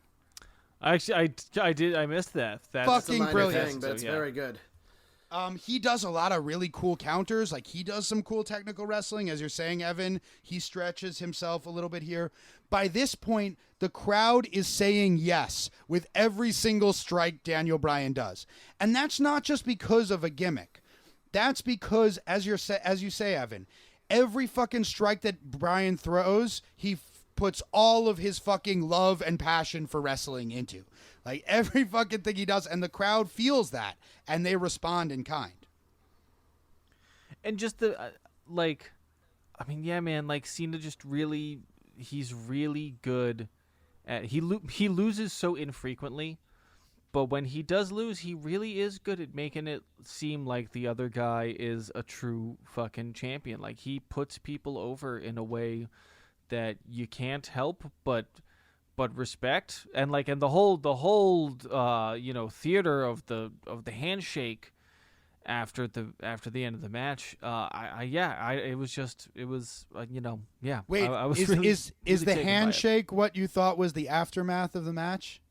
Actually, I missed that. That's fucking brilliant. Thing, but it's very good. He does a lot of really cool counters. Like he does some cool technical wrestling, as you're saying, Evan. He stretches himself a little bit here. By this point, the crowd is saying yes with every single strike Daniel Bryan does, and that's not just because of a gimmick. That's because, as you say, Evan, every fucking strike that Bryan throws, he puts all of his fucking love and passion for wrestling into. Like every fucking thing he does, and the crowd feels that, and they respond in kind. And just the man, like Cena just really, he's really good at he loses so infrequently, but when he does lose, he really is good at making it seem like the other guy is a true fucking champion. Like he puts people over in a way that you can't help but respect, and the whole theater of the handshake after the end of the match. Wait, I was is really, is really the taken by it. handshake what you thought was the aftermath of the match?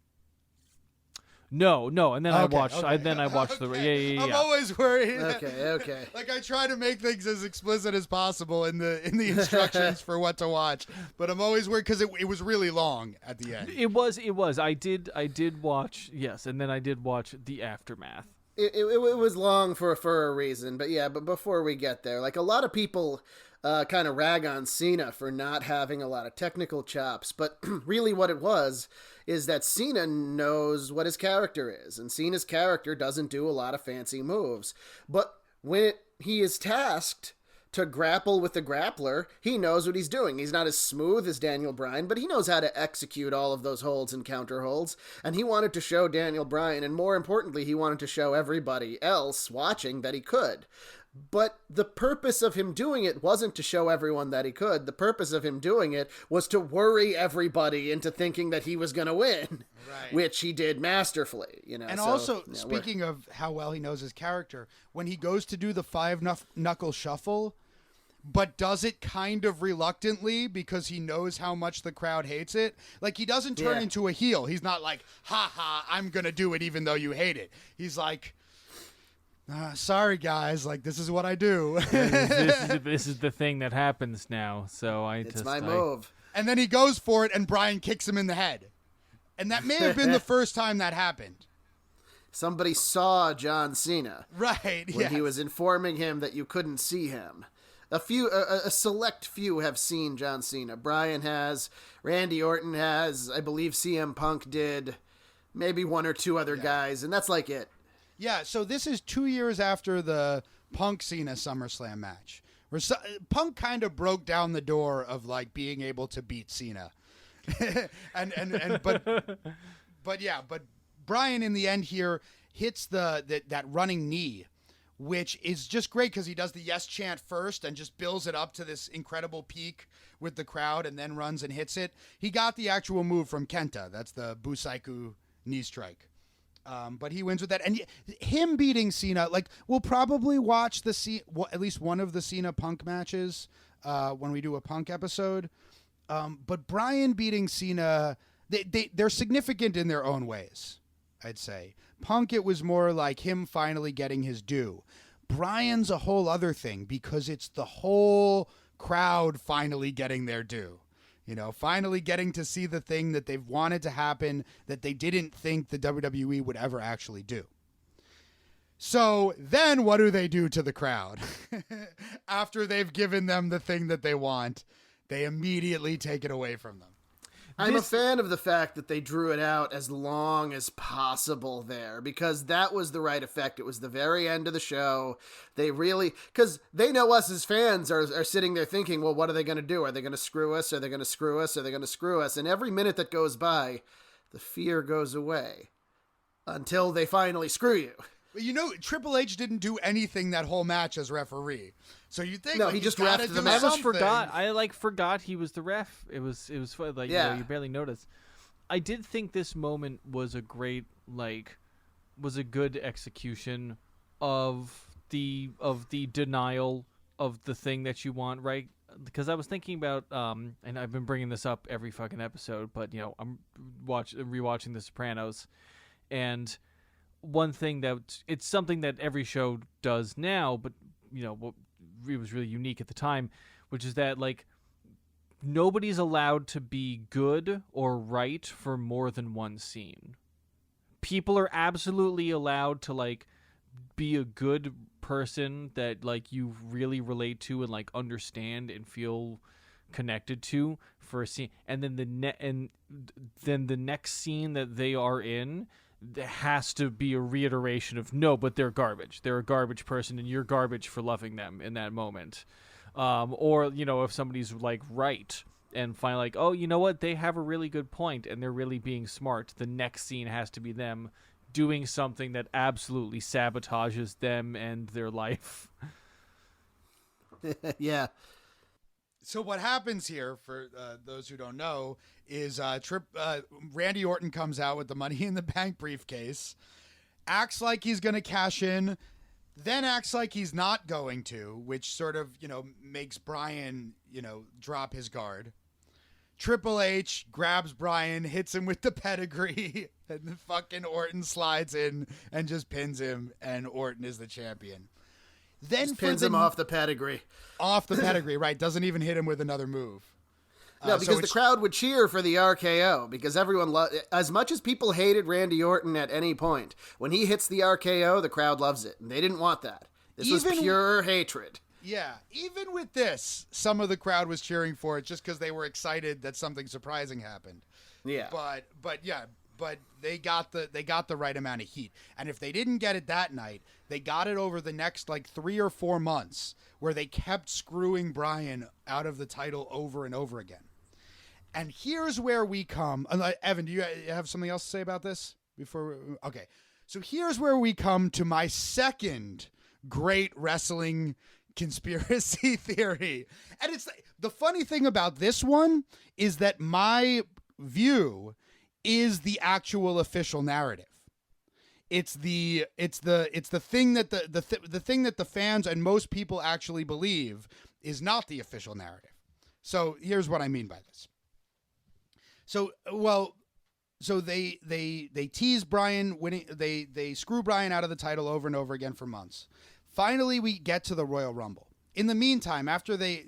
No, and then I Okay, watched. okay. I watched the Okay. yeah. I'm always worried. Okay. Like I try to make things as explicit as possible in the instructions for what to watch, but I'm always worried because it was really long at the end. It was. I did watch, yes, and then I did watch the aftermath. It was long for a reason, but before we get there, like a lot of people kind of rag on Cena for not having a lot of technical chops, but really what it was is that Cena knows what his character is, and Cena's character doesn't do a lot of fancy moves, but when he is tasked to grapple with the grappler, he knows what he's doing. He's not as smooth as Daniel Bryan, but he knows how to execute all of those holds and counter holds, and he wanted to show Daniel Bryan, and more importantly, he wanted to show everybody else watching that he could. But the purpose of him doing it wasn't to show everyone that he could. The purpose of him doing it was to worry everybody into thinking that he was going to win, Right. which he did masterfully. And also, speaking of how well he knows his character, when he goes to do the five-knuckle shuffle, but does it kind of reluctantly because he knows how much the crowd hates it. Like, he doesn't turn into a heel. He's not like, ha, I'm going to do it even though you hate it. He's like, sorry, guys. Like, this is what I do. this is the thing that happens now. So it's my move. And then he goes for it, and Bryan kicks him in the head. And that may have been the first time that happened. Somebody saw John Cena. Right, when he was informing him that you couldn't see him. A select few have seen John Cena. Bryan has, Randy Orton has, I believe CM Punk did, maybe one or two other guys, and that's like it. Yeah, so this is 2 years after the Punk-Cena SummerSlam match, where Punk kind of broke down the door of like being able to beat Cena, but Bryan in the end here hits that running knee which is just great because he does the yes chant first and just builds it up to this incredible peak with the crowd and then runs and hits it. He got the actual move from Kenta. That's the Busaiku knee strike. But he wins with that. And him beating Cena, like, we'll probably watch at least one of the Cena Punk matches when we do a Punk episode. But Bryan beating Cena, they're significant in their own ways, I'd say. Punk, it was more like him finally getting his due. Bryan's a whole other thing because it's the whole crowd finally getting their due. You know, finally getting to see the thing that they've wanted to happen that they didn't think the WWE would ever actually do. So then what do they do to the crowd? After they've given them the thing that they want, they immediately take it away from them. I'm a fan of the fact that they drew it out as long as possible there, because that was the right effect. It was the very end of the show. They really, because they know us as fans are sitting there thinking, well, what are they going to do? Are they going to screw us? Are they going to screw us? Are they going to screw us? And every minute that goes by, the fear goes away until they finally screw you. You know, Triple H didn't do anything that whole match as referee. So you think no, he just gotta refed the do match. I forgot he was the ref. It was fun. Like, yeah. You barely noticed. I did think this moment was a great, was a good execution of the denial of the thing that you want, right? Because I was thinking about, and I've been bringing this up every fucking episode, but I'm rewatching The Sopranos, and one thing that it's something that every show does now, but what it was really unique at the time, which is that nobody's allowed to be good or right for more than one scene. People are absolutely allowed to be a good person that you really relate to and understand and feel connected to for a scene, and then the next scene that they are in, there has to be a reiteration of no, but they're garbage. They're a garbage person, and you're garbage for loving them in that moment. Or if somebody's right and find oh, you know what, they have a really good point and they're really being smart. The next scene has to be them doing something that absolutely sabotages them and their life. Yeah. So what happens here, for those who don't know, is Randy Orton comes out with the Money in the Bank briefcase, acts like he's going to cash in, then acts like he's not going to, which sort of, makes Bryan, drop his guard. Triple H grabs Bryan, hits him with the pedigree, and the fucking Orton slides in and just pins him, and Orton is the champion. Then just pins him off the pedigree. Off the pedigree, right. Doesn't even hit him with another move. No, because the crowd would cheer for the RKO, because everyone as much as people hated Randy Orton at any point, when he hits the RKO, the crowd loves it. And they didn't want that. This was pure hatred. Yeah, even with this, some of the crowd was cheering for it just because they were excited that something surprising happened. Yeah. But they got the right amount of heat. And if they didn't get it that night, they got it over the next 3 or 4 months, where they kept screwing Bryan out of the title over and over again. And here's where we come. Evan, do you have something else to say about this before? Okay. So here's where we come to my second great wrestling conspiracy theory. And it's the funny thing about this one is that my view is the actual official narrative. It's the thing that the thing that the fans and most people actually believe is not the official narrative. So here's what I mean by this. So they tease Bryan winning. They screw Bryan out of the title over and over again for months. Finally, we get to the Royal Rumble. In the meantime, after they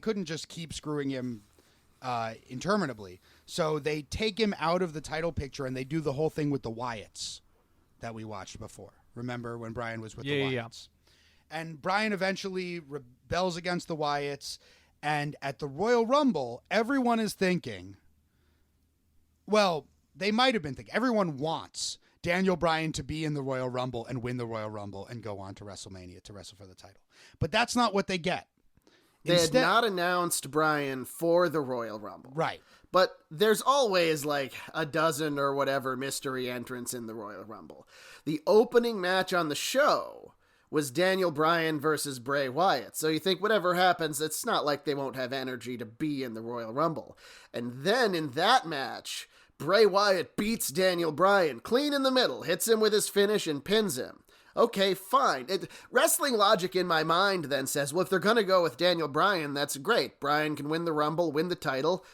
couldn't just keep screwing him interminably. So they take him out of the title picture and they do the whole thing with the Wyatts that we watched before. Remember when Bryan was with the Wyatts? Yeah. And Bryan eventually rebels against the Wyatts. And at the Royal Rumble, everyone is thinking, well, they might have been thinking, everyone wants Daniel Bryan to be in the Royal Rumble and win the Royal Rumble and go on to WrestleMania to wrestle for the title. But that's not what they get. They had not announced Bryan for the Royal Rumble. Right. But there's always a dozen or whatever mystery entrants in the Royal Rumble. The opening match on the show was Daniel Bryan versus Bray Wyatt. So you think whatever happens, it's not like they won't have energy to be in the Royal Rumble. And then in that match, Bray Wyatt beats Daniel Bryan clean in the middle, hits him with his finish and pins him. Okay, fine. Wrestling logic in my mind then says, well, if they're going to go with Daniel Bryan, that's great. Bryan can win the Rumble, win the title.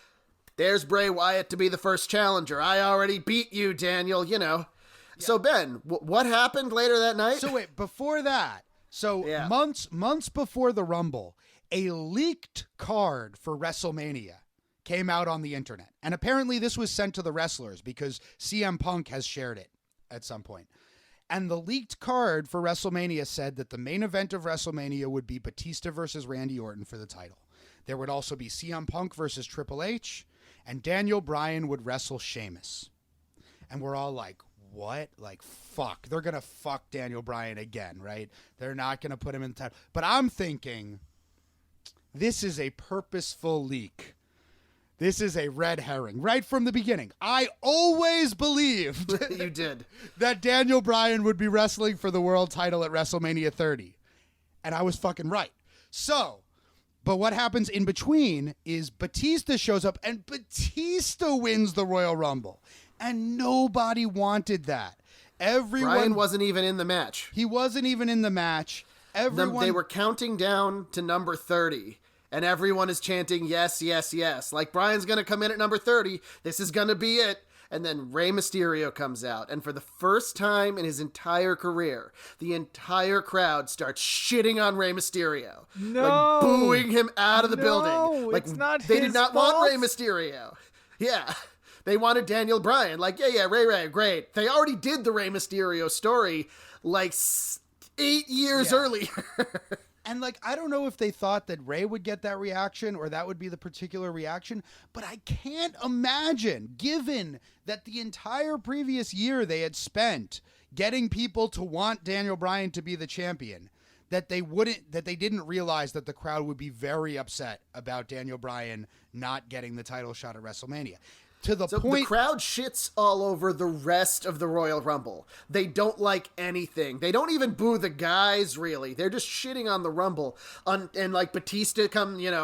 There's Bray Wyatt to be the first challenger. I already beat you, Daniel, you know. Yeah. So, Ben, what happened later that night? So, wait, before that, yeah. months before the Rumble, a leaked card for WrestleMania came out on the internet. And apparently this was sent to the wrestlers because CM Punk has shared it at some point. And the leaked card for WrestleMania said that the main event of WrestleMania would be Batista versus Randy Orton for the title. There would also be CM Punk versus Triple H, and Daniel Bryan would wrestle Sheamus. And we're all like, what? Like, fuck. They're going to fuck Daniel Bryan again, right? They're not going to put him in the title. But I'm thinking, this is a purposeful leak. This is a red herring right from the beginning. I always believed you did that Daniel Bryan would be wrestling for the world title at WrestleMania 30. And I was fucking right. So, but what happens in between is Batista shows up and Batista wins the Royal Rumble. And nobody wanted that. Bryan wasn't even in the match. He wasn't even in the match. They were counting down to number 30. And everyone is chanting, yes, yes, yes. Like, Bryan's going to come in at number 30. This is going to be it. And then Rey Mysterio comes out. And for the first time in his entire career, the entire crowd starts shitting on Rey Mysterio. No. Like, booing him out of the building. Like, it's not they his did not fault. want Rey Mysterio. Yeah. They wanted Daniel Bryan. Like, yeah, Ray, great. They already did the Rey Mysterio story, like, 8 years earlier. And, like, I don't know if they thought that Ray would get that reaction or that would be the particular reaction, but I can't imagine, given that the entire previous year they had spent getting people to want Daniel Bryan to be the champion, that they didn't realize that the crowd would be very upset about Daniel Bryan not getting the title shot at WrestleMania. The crowd shits all over the rest of the Royal Rumble. They don't like anything. They don't even boo the guys, really. They're just shitting on the Rumble. And like Batista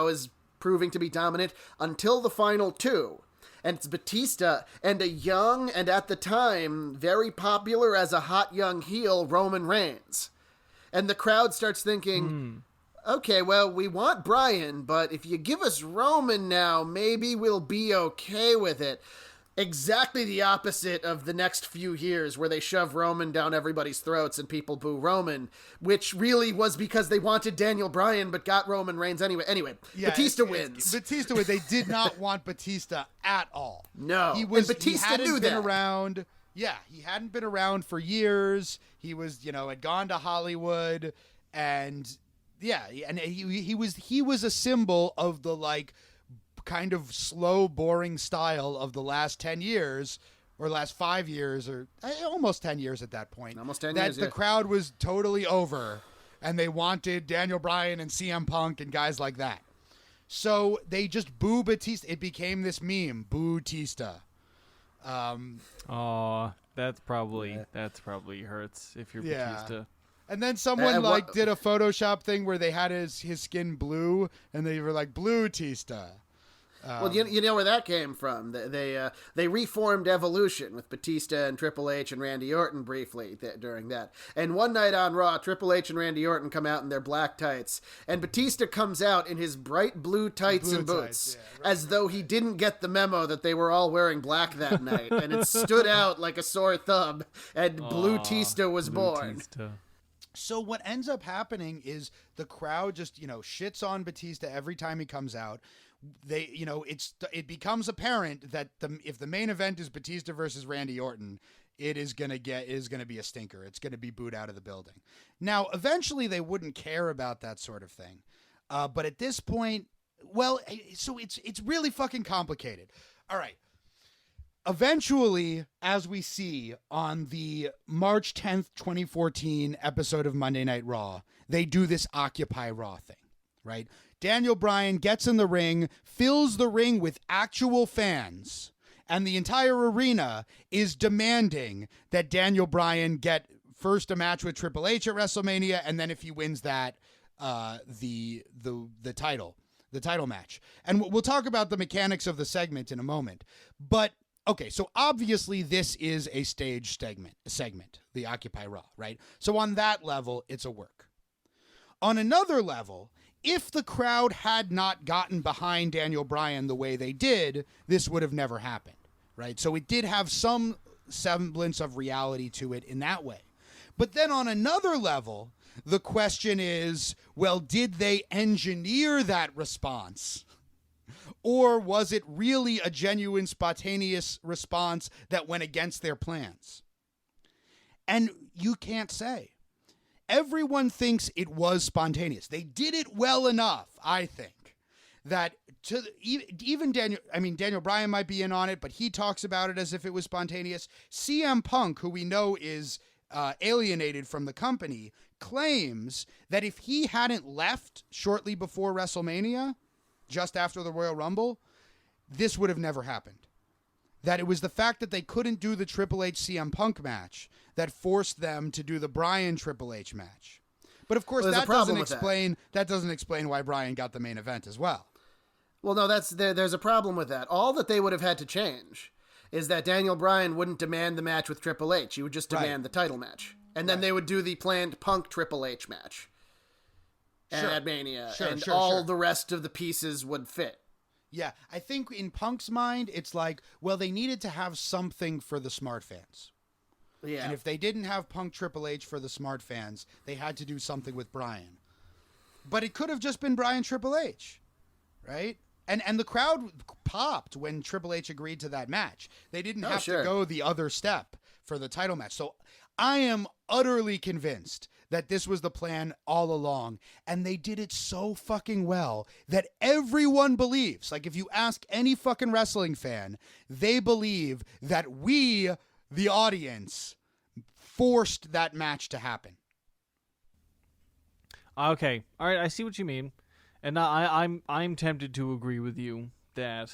is proving to be dominant until the final two. And it's Batista and a young, and at the time, very popular as a hot young heel, Roman Reigns. And the crowd starts thinking, okay, well, we want Bryan, but if you give us Roman now, maybe we'll be okay with it. Exactly the opposite of the next few years where they shove Roman down everybody's throats and people boo Roman, which really was because they wanted Daniel Bryan but got Roman Reigns anyway. Anyway, yeah, Batista wins. Batista wins. They did not want Batista at all. No. And Batista he hadn't knew been that. around. Yeah, he hadn't been around for years. He was, had gone to Hollywood, and yeah, and he was a symbol of the, like, kind of slow, boring style of the last 10 years or last 5 years or almost 10 years at that point. Almost 10 that years, the crowd was totally over, and they wanted Daniel Bryan and CM Punk and guys like that. So they just boo Batista. It became this meme, Boo-tista. That's probably hurts if you're Batista. And then someone did a Photoshop thing where they had his skin blue, and they were like, Blue-tista. Well, you know where that came from. They reformed Evolution with Batista and Triple H and Randy Orton briefly during that. And one night on Raw, Triple H and Randy Orton come out in their black tights, and Batista comes out in his bright blue tights and boots, as though he didn't get the memo that they were all wearing black that night, and it stood out like a sore thumb, and Blue-tista was born. So what ends up happening is the crowd just, shits on Batista every time he comes out. It becomes apparent that if the main event is Batista versus Randy Orton, it is going to be a stinker. It's going to be booed out of the building. Now, eventually they wouldn't care about that sort of thing. But at this point, well, so it's really fucking complicated. All right. Eventually, as we see on the March 10th, 2014 episode of Monday Night Raw, they do this Occupy Raw thing, right? Daniel Bryan gets in the ring, fills the ring with actual fans, and the entire arena is demanding that Daniel Bryan get first a match with Triple H at WrestleMania, and then if he wins that, the title match. And we'll talk about the mechanics of the segment in a moment. But okay, so obviously this is a stage segment, the Occupy Raw, right? So on that level, it's a work. On another level, if the crowd had not gotten behind Daniel Bryan the way they did, this would have never happened, right? So it did have some semblance of reality to it in that way. But then on another level, the question is, well, did they engineer that response? Or was it really a genuine, spontaneous response that went against their plans? And you can't say. Everyone thinks it was spontaneous. They did it well enough, I think, that even Daniel Bryan might be in on it, but he talks about it as if it was spontaneous. CM Punk, who we know is alienated from the company, claims that if he hadn't left shortly before WrestleMania, just after the Royal Rumble, this would have never happened. That it was the fact that they couldn't do the Triple H CM Punk match that forced them to do the Bryan Triple H match. But of course, that doesn't explain why Bryan got the main event as well. Well, no, there's a problem with that. All that they would have had to change is that Daniel Bryan wouldn't demand the match with Triple H. He would just demand the title match. And then they would do the planned Punk Triple H match at Mania. The rest of the pieces would fit. Yeah, I think in Punk's mind, it's like, well, they needed to have something for the smart fans. Yeah. And if they didn't have Punk Triple H for the smart fans, they had to do something with Bryan. But it could have just been Bryan Triple H, right? And the crowd popped when Triple H agreed to that match. They didn't have to go the other step for the title match. So I am utterly convinced that this was the plan all along, and they did it so fucking well that everyone believes, like if you ask any fucking wrestling fan, they believe that we, the audience, forced that match to happen. Okay, all right, I see what you mean, and I'm tempted to agree with you that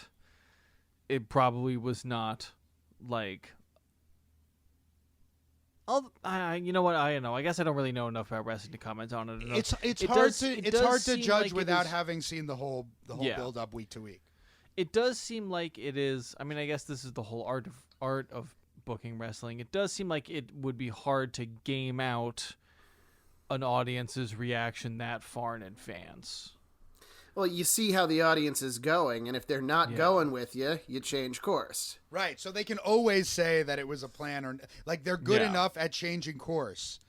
it probably was not like. You know what? I don't know. I guess I don't really know enough about wrestling to comment on it. It's hard to judge without having seen the whole build up week to week. It does seem like it is. I mean, I guess this is the whole art of booking wrestling. It does seem like it would be hard to game out an audience's reaction that far in advance. Well, you see how the audience is going, and if they're not going with you, you change course. Right, so they can always say that it was a plan, or like they're good enough at changing course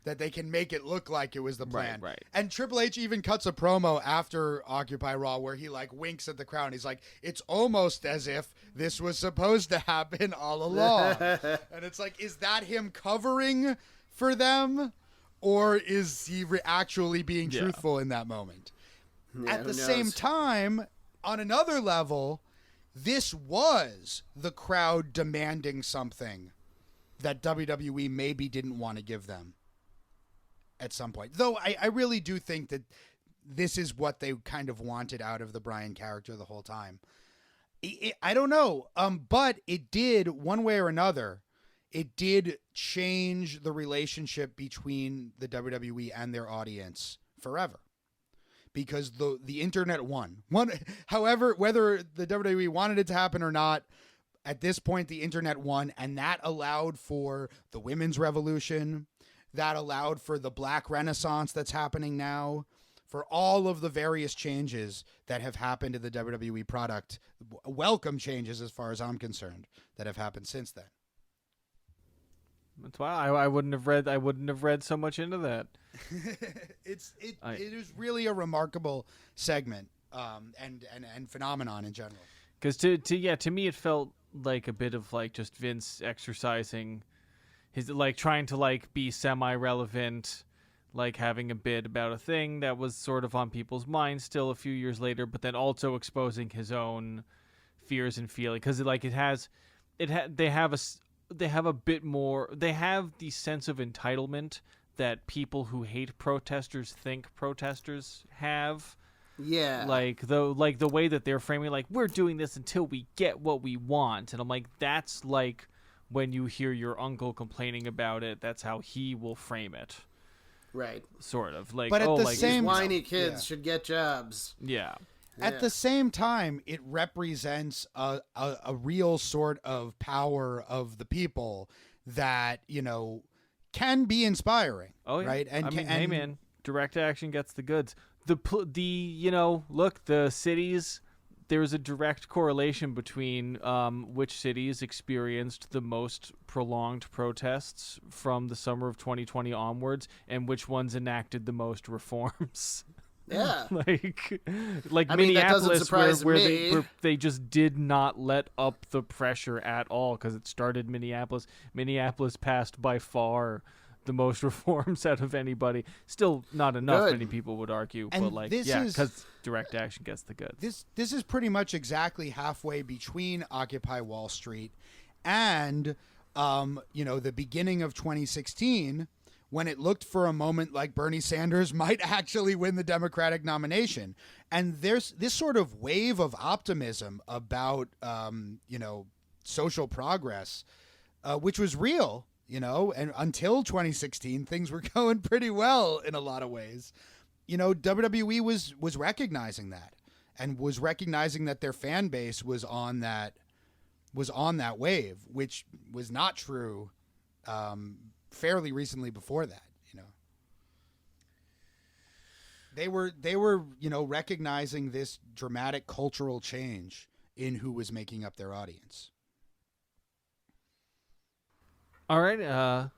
that they can make it look like it was the plan. Right. And Triple H even cuts a promo after Occupy Raw where he like winks at the crowd. He's like, it's almost as if this was supposed to happen all along. And it's like, is that him covering for them, or is he actually being truthful in that moment? Yeah, at the same time, on another level, this was the crowd demanding something that WWE maybe didn't want to give them at some point. Though I really do think that this is what they kind of wanted out of the Bryan character the whole time. I don't know, but it did, one way or another, it did change the relationship between the WWE and their audience forever. Because the internet won. However, whether the WWE wanted it to happen or not, at this point, the internet won, and that allowed for the women's revolution. That allowed for the Black Renaissance that's happening now, for all of the various changes that have happened to the WWE product. Welcome changes, as far as I'm concerned, that have happened since then. That's why I wouldn't have read so much into that. It is really a remarkable segment, and phenomenon in general. Because to me it felt like a bit of like just Vince exercising his, like, trying to like be semi-relevant, like having a bit about a thing that was sort of on people's minds still a few years later, but then also exposing his own fears and feelings. Because they have a bit more. They have the sense of entitlement that people who hate protesters think protesters have. Yeah. Like the way that they're framing, like, we're doing this until we get what we want. And I'm like, that's like when you hear your uncle complaining about it, that's how he will frame it. Right. Sort of like, But at oh, the like same- These whiny kids Yeah. should get jobs. yeah. At the same time, it represents a real sort of power of the people that, you know, can be inspiring. Oh yeah. Right? And I mean, can, hey man, direct action gets the goods. Look, the cities. There's a direct correlation between which cities experienced the most prolonged protests from the summer of 2020 onwards, and which ones enacted the most reforms. Yeah. like I mean, that doesn't Minneapolis, surprise where me. they just did not let up the pressure at all because it started Minneapolis. Minneapolis passed by far the most reforms out of anybody. Still not enough, Good. many people would argue, And but like, this yeah, is- because direct action gets the goods. This is pretty much exactly halfway between Occupy Wall Street and the beginning of 2016, when it looked for a moment like Bernie Sanders might actually win the Democratic nomination. And there's this sort of wave of optimism about social progress, which was real, and until 2016 things were going pretty well in a lot of ways. WWE was recognizing that, and was recognizing that their fan base was on that wave, which was not true fairly recently before that. They were recognizing this dramatic cultural change in who was making up their audience. All right, I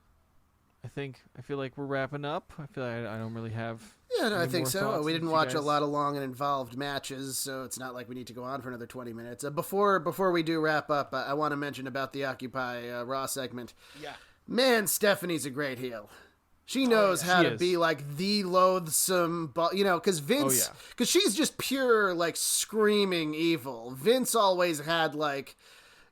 feel like we're wrapping up. I feel like I don't really have. Yeah, no, I any think more so. thoughts We if didn't you watch a guys- lot of long and involved matches, so it's not like we need to go on for another 20 minutes. Before we do wrap up, I want to mention about the Occupy Raw segment. Yeah. Man, Stephanie's a great heel. She knows how She to is. be like the loathsome, because Vince, Oh, yeah. because she's just pure like screaming evil. Vince always had like,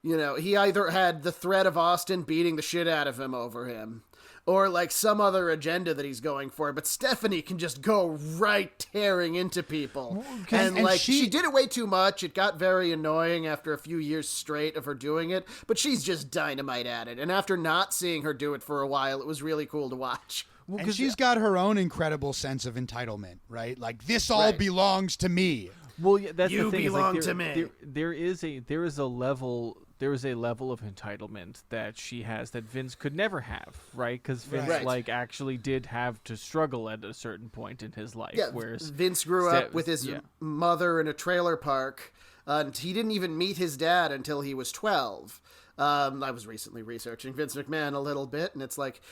he either had the threat of Austin beating the shit out of him over him, or like some other agenda that he's going for. But Stephanie can just go right tearing into people, and like she did it way too much. It got very annoying after a few years straight of her doing it. But she's just dynamite at it. And after not seeing her do it for a while, it was really cool to watch. Well, And 'cause she's got her own incredible sense of entitlement, right? Like, this all Right. belongs to me. Well, yeah, that's You the thing. is, belong like, to me. There is a level of entitlement that she has that Vince could never have, right? Because Vince Right. like actually did have to struggle at a certain point in his life. Yeah, whereas Vince grew up with his yeah. mother in a trailer park, and he didn't even meet his dad until he was 12. I was recently researching Vince McMahon a little bit, and it's like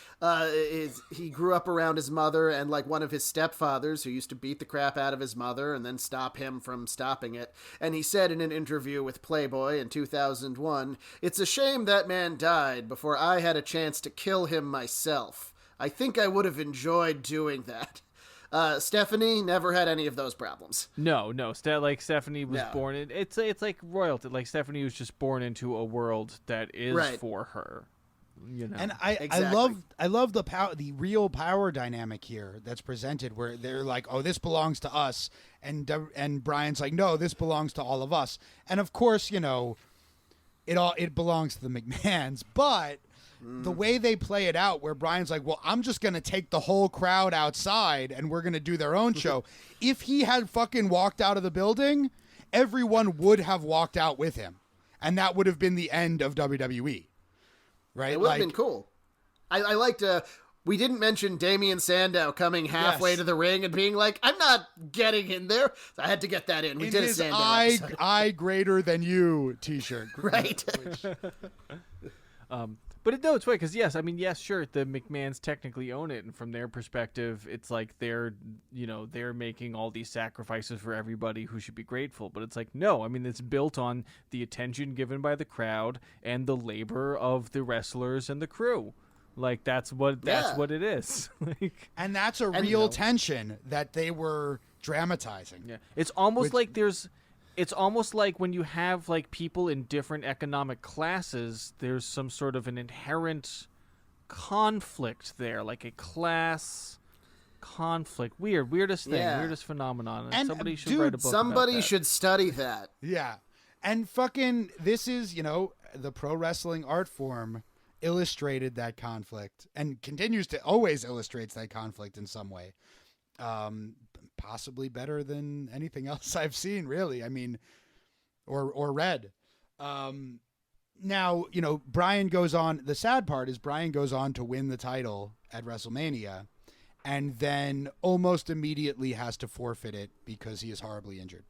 he grew up around his mother and like one of his stepfathers who used to beat the crap out of his mother and then stop him from stopping it. And he said in an interview with Playboy in 2001, "It's a shame that man died before I had a chance to kill him myself. I think I would have enjoyed doing that." Stephanie never had any of those problems. No, Stephanie was No. born in it's like royalty. Like Stephanie was just born into a world that is Right. for her. And I Exactly. love the real power dynamic here that's presented, where they're like, oh, this belongs to us, and Brian's like, no, this belongs to all of us. And of course, it belongs to the McMahons, but the way they play it out, where Brian's like, well, I'm just going to take the whole crowd outside and we're going to do their own show. If he had fucking walked out of the building, everyone would have walked out with him. And that would have been the end of WWE. Right? It would have been cool. I liked, we didn't mention Damian Sandow coming halfway Yes. to the ring and being like, I'm not getting in there. So I had to get that in. We in did a his Sandow I episode. greater than you t-shirt. Right. But it's funny because yes, sure, the McMahons technically own it, and from their perspective, it's like they're making all these sacrifices for everybody who should be grateful. But it's like no, it's built on the attention given by the crowd and the labor of the wrestlers and the crew. Like that's what it is. Like, And that's a And, real tension that they were dramatizing. yeah, it's almost Which- like it's almost like when you have like people in different economic classes, there's some sort of an inherent conflict there, like a class conflict. Weirdest thing, Yeah. weirdest phenomenon. And, somebody should dude, write a book. Somebody about that. should study that. Yeah. And fucking this is, the pro wrestling art form illustrated that conflict and continues to always illustrates that conflict in some way. Possibly better than anything else I've seen, really. I mean, or read. Now, Bryan goes on. The sad part is Bryan goes on to win the title at WrestleMania, and then almost immediately has to forfeit it because he is horribly injured.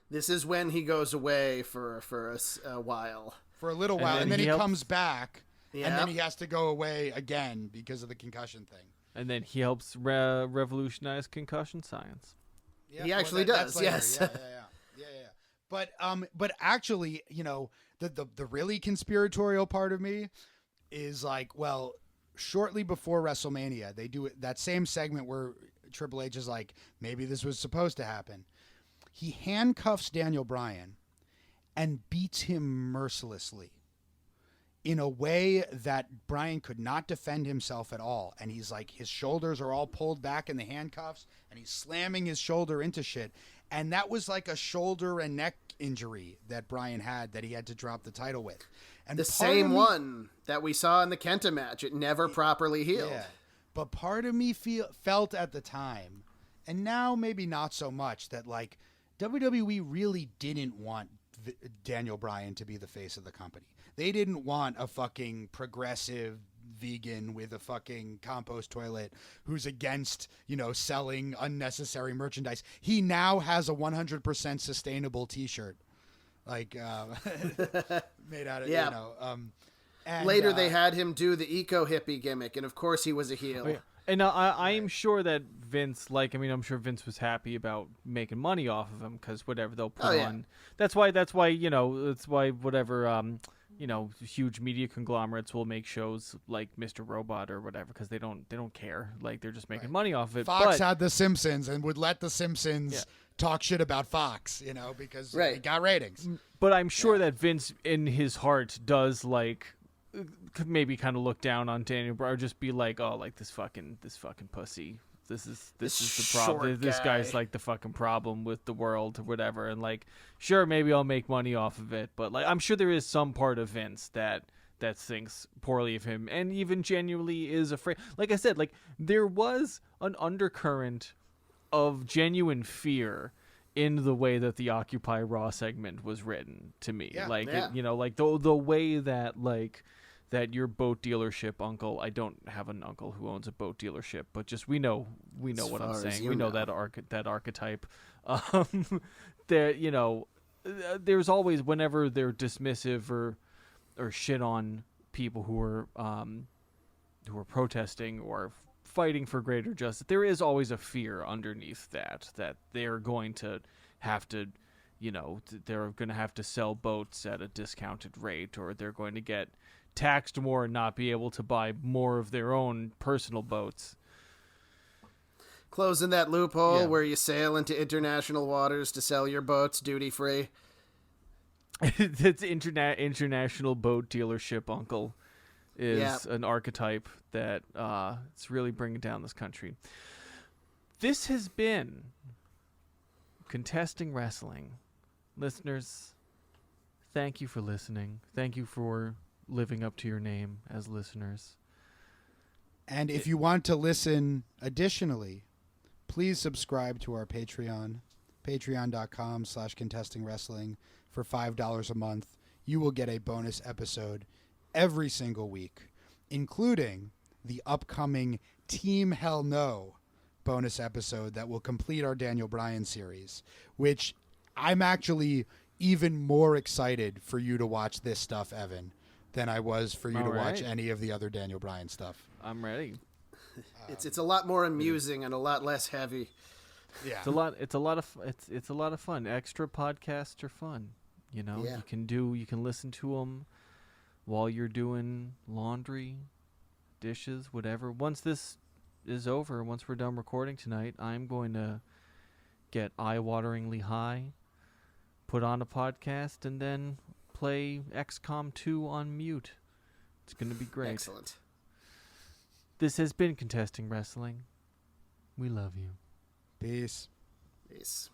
This is when he goes away for a while. For a little while, and then he comes back, Yeah. and then he has to go away again because of the concussion thing. And then he helps revolutionize concussion science. Yeah, He actually that's does, later. yes. Yeah. But actually, the really conspiratorial part of me is like, well, shortly before WrestleMania, they do that same segment where Triple H is like, maybe this was supposed to happen. He handcuffs Daniel Bryan and beats him mercilessly in a way that Bryan could not defend himself at all. And he's like, his shoulders are all pulled back in the handcuffs, and he's slamming his shoulder into shit. And that was like a shoulder and neck injury that Bryan had that he had to drop the title with. And The same one that we saw in the Kenta match. It never properly healed. Yeah. But part of me felt at the time, and now maybe not so much, that like WWE really didn't want Daniel Bryan to be the face of the company. They didn't want a fucking progressive vegan with a fucking compost toilet who's against, selling unnecessary merchandise. He now has a 100% sustainable t-shirt. Like, made out of, and, Later, they had him do the eco-hippie gimmick, and of course he was a heel. Oh, yeah. And I am sure that Vince, I'm sure Vince was happy about making money off of him because whatever they'll put on. That's why whatever, huge media conglomerates will make shows like Mr. Robot or whatever because they don't care. Like they're just making money off of it. Fox had The Simpsons and would let The Simpsons talk shit about Fox, because it got ratings. But I'm sure that Vince, in his heart, does could maybe kind of look down on Daniel Bryan or just be like, oh, like this fucking pussy. This is the problem. This guy's like the fucking problem with the world or whatever. And sure, maybe I'll make money off of it, but I'm sure there is some part of Vince that thinks poorly of him and even genuinely is afraid. Like I said, there was an undercurrent of genuine fear in the way that the Occupy Raw segment was written to me. The way that your boat dealership uncle, I don't have an uncle who owns a boat dealership, but just we know what I'm saying. We know that archetype. There's always, whenever they're dismissive or shit on people who are protesting or fighting for greater justice, there is always a fear underneath that they're going to have to, they're going to have to sell boats at a discounted rate, or they're going to get taxed more and not be able to buy more of their own personal boats. Closing that loophole where you sail into international waters to sell your boats duty free. It's international boat dealership uncle is an archetype that it's really bringing down this country. This has been Contesting Wrestling. Listeners, thank you for listening. Thank you for living up to your name as listeners. And if you want to listen additionally, please subscribe to our Patreon, patreon.com/contestingwrestling. For $5 a month. You will get a bonus episode every single week, including the upcoming Team Hell No bonus episode that will complete our Daniel Bryan series, which I'm actually even more excited for you to watch this stuff, Evan, than I was for you to watch any of the other Daniel Bryan stuff. I'm ready. It's a lot more amusing and a lot less heavy. Yeah, it's a lot of fun. Extra podcasts are fun. You can listen to them while you're doing laundry, dishes, whatever. Once this is over, once we're done recording tonight, I'm going to get eye-wateringly high, put on a podcast, and then play XCOM 2 on mute. It's going to be great. Excellent. This has been Contesting Wrestling. We love you. Peace. Peace.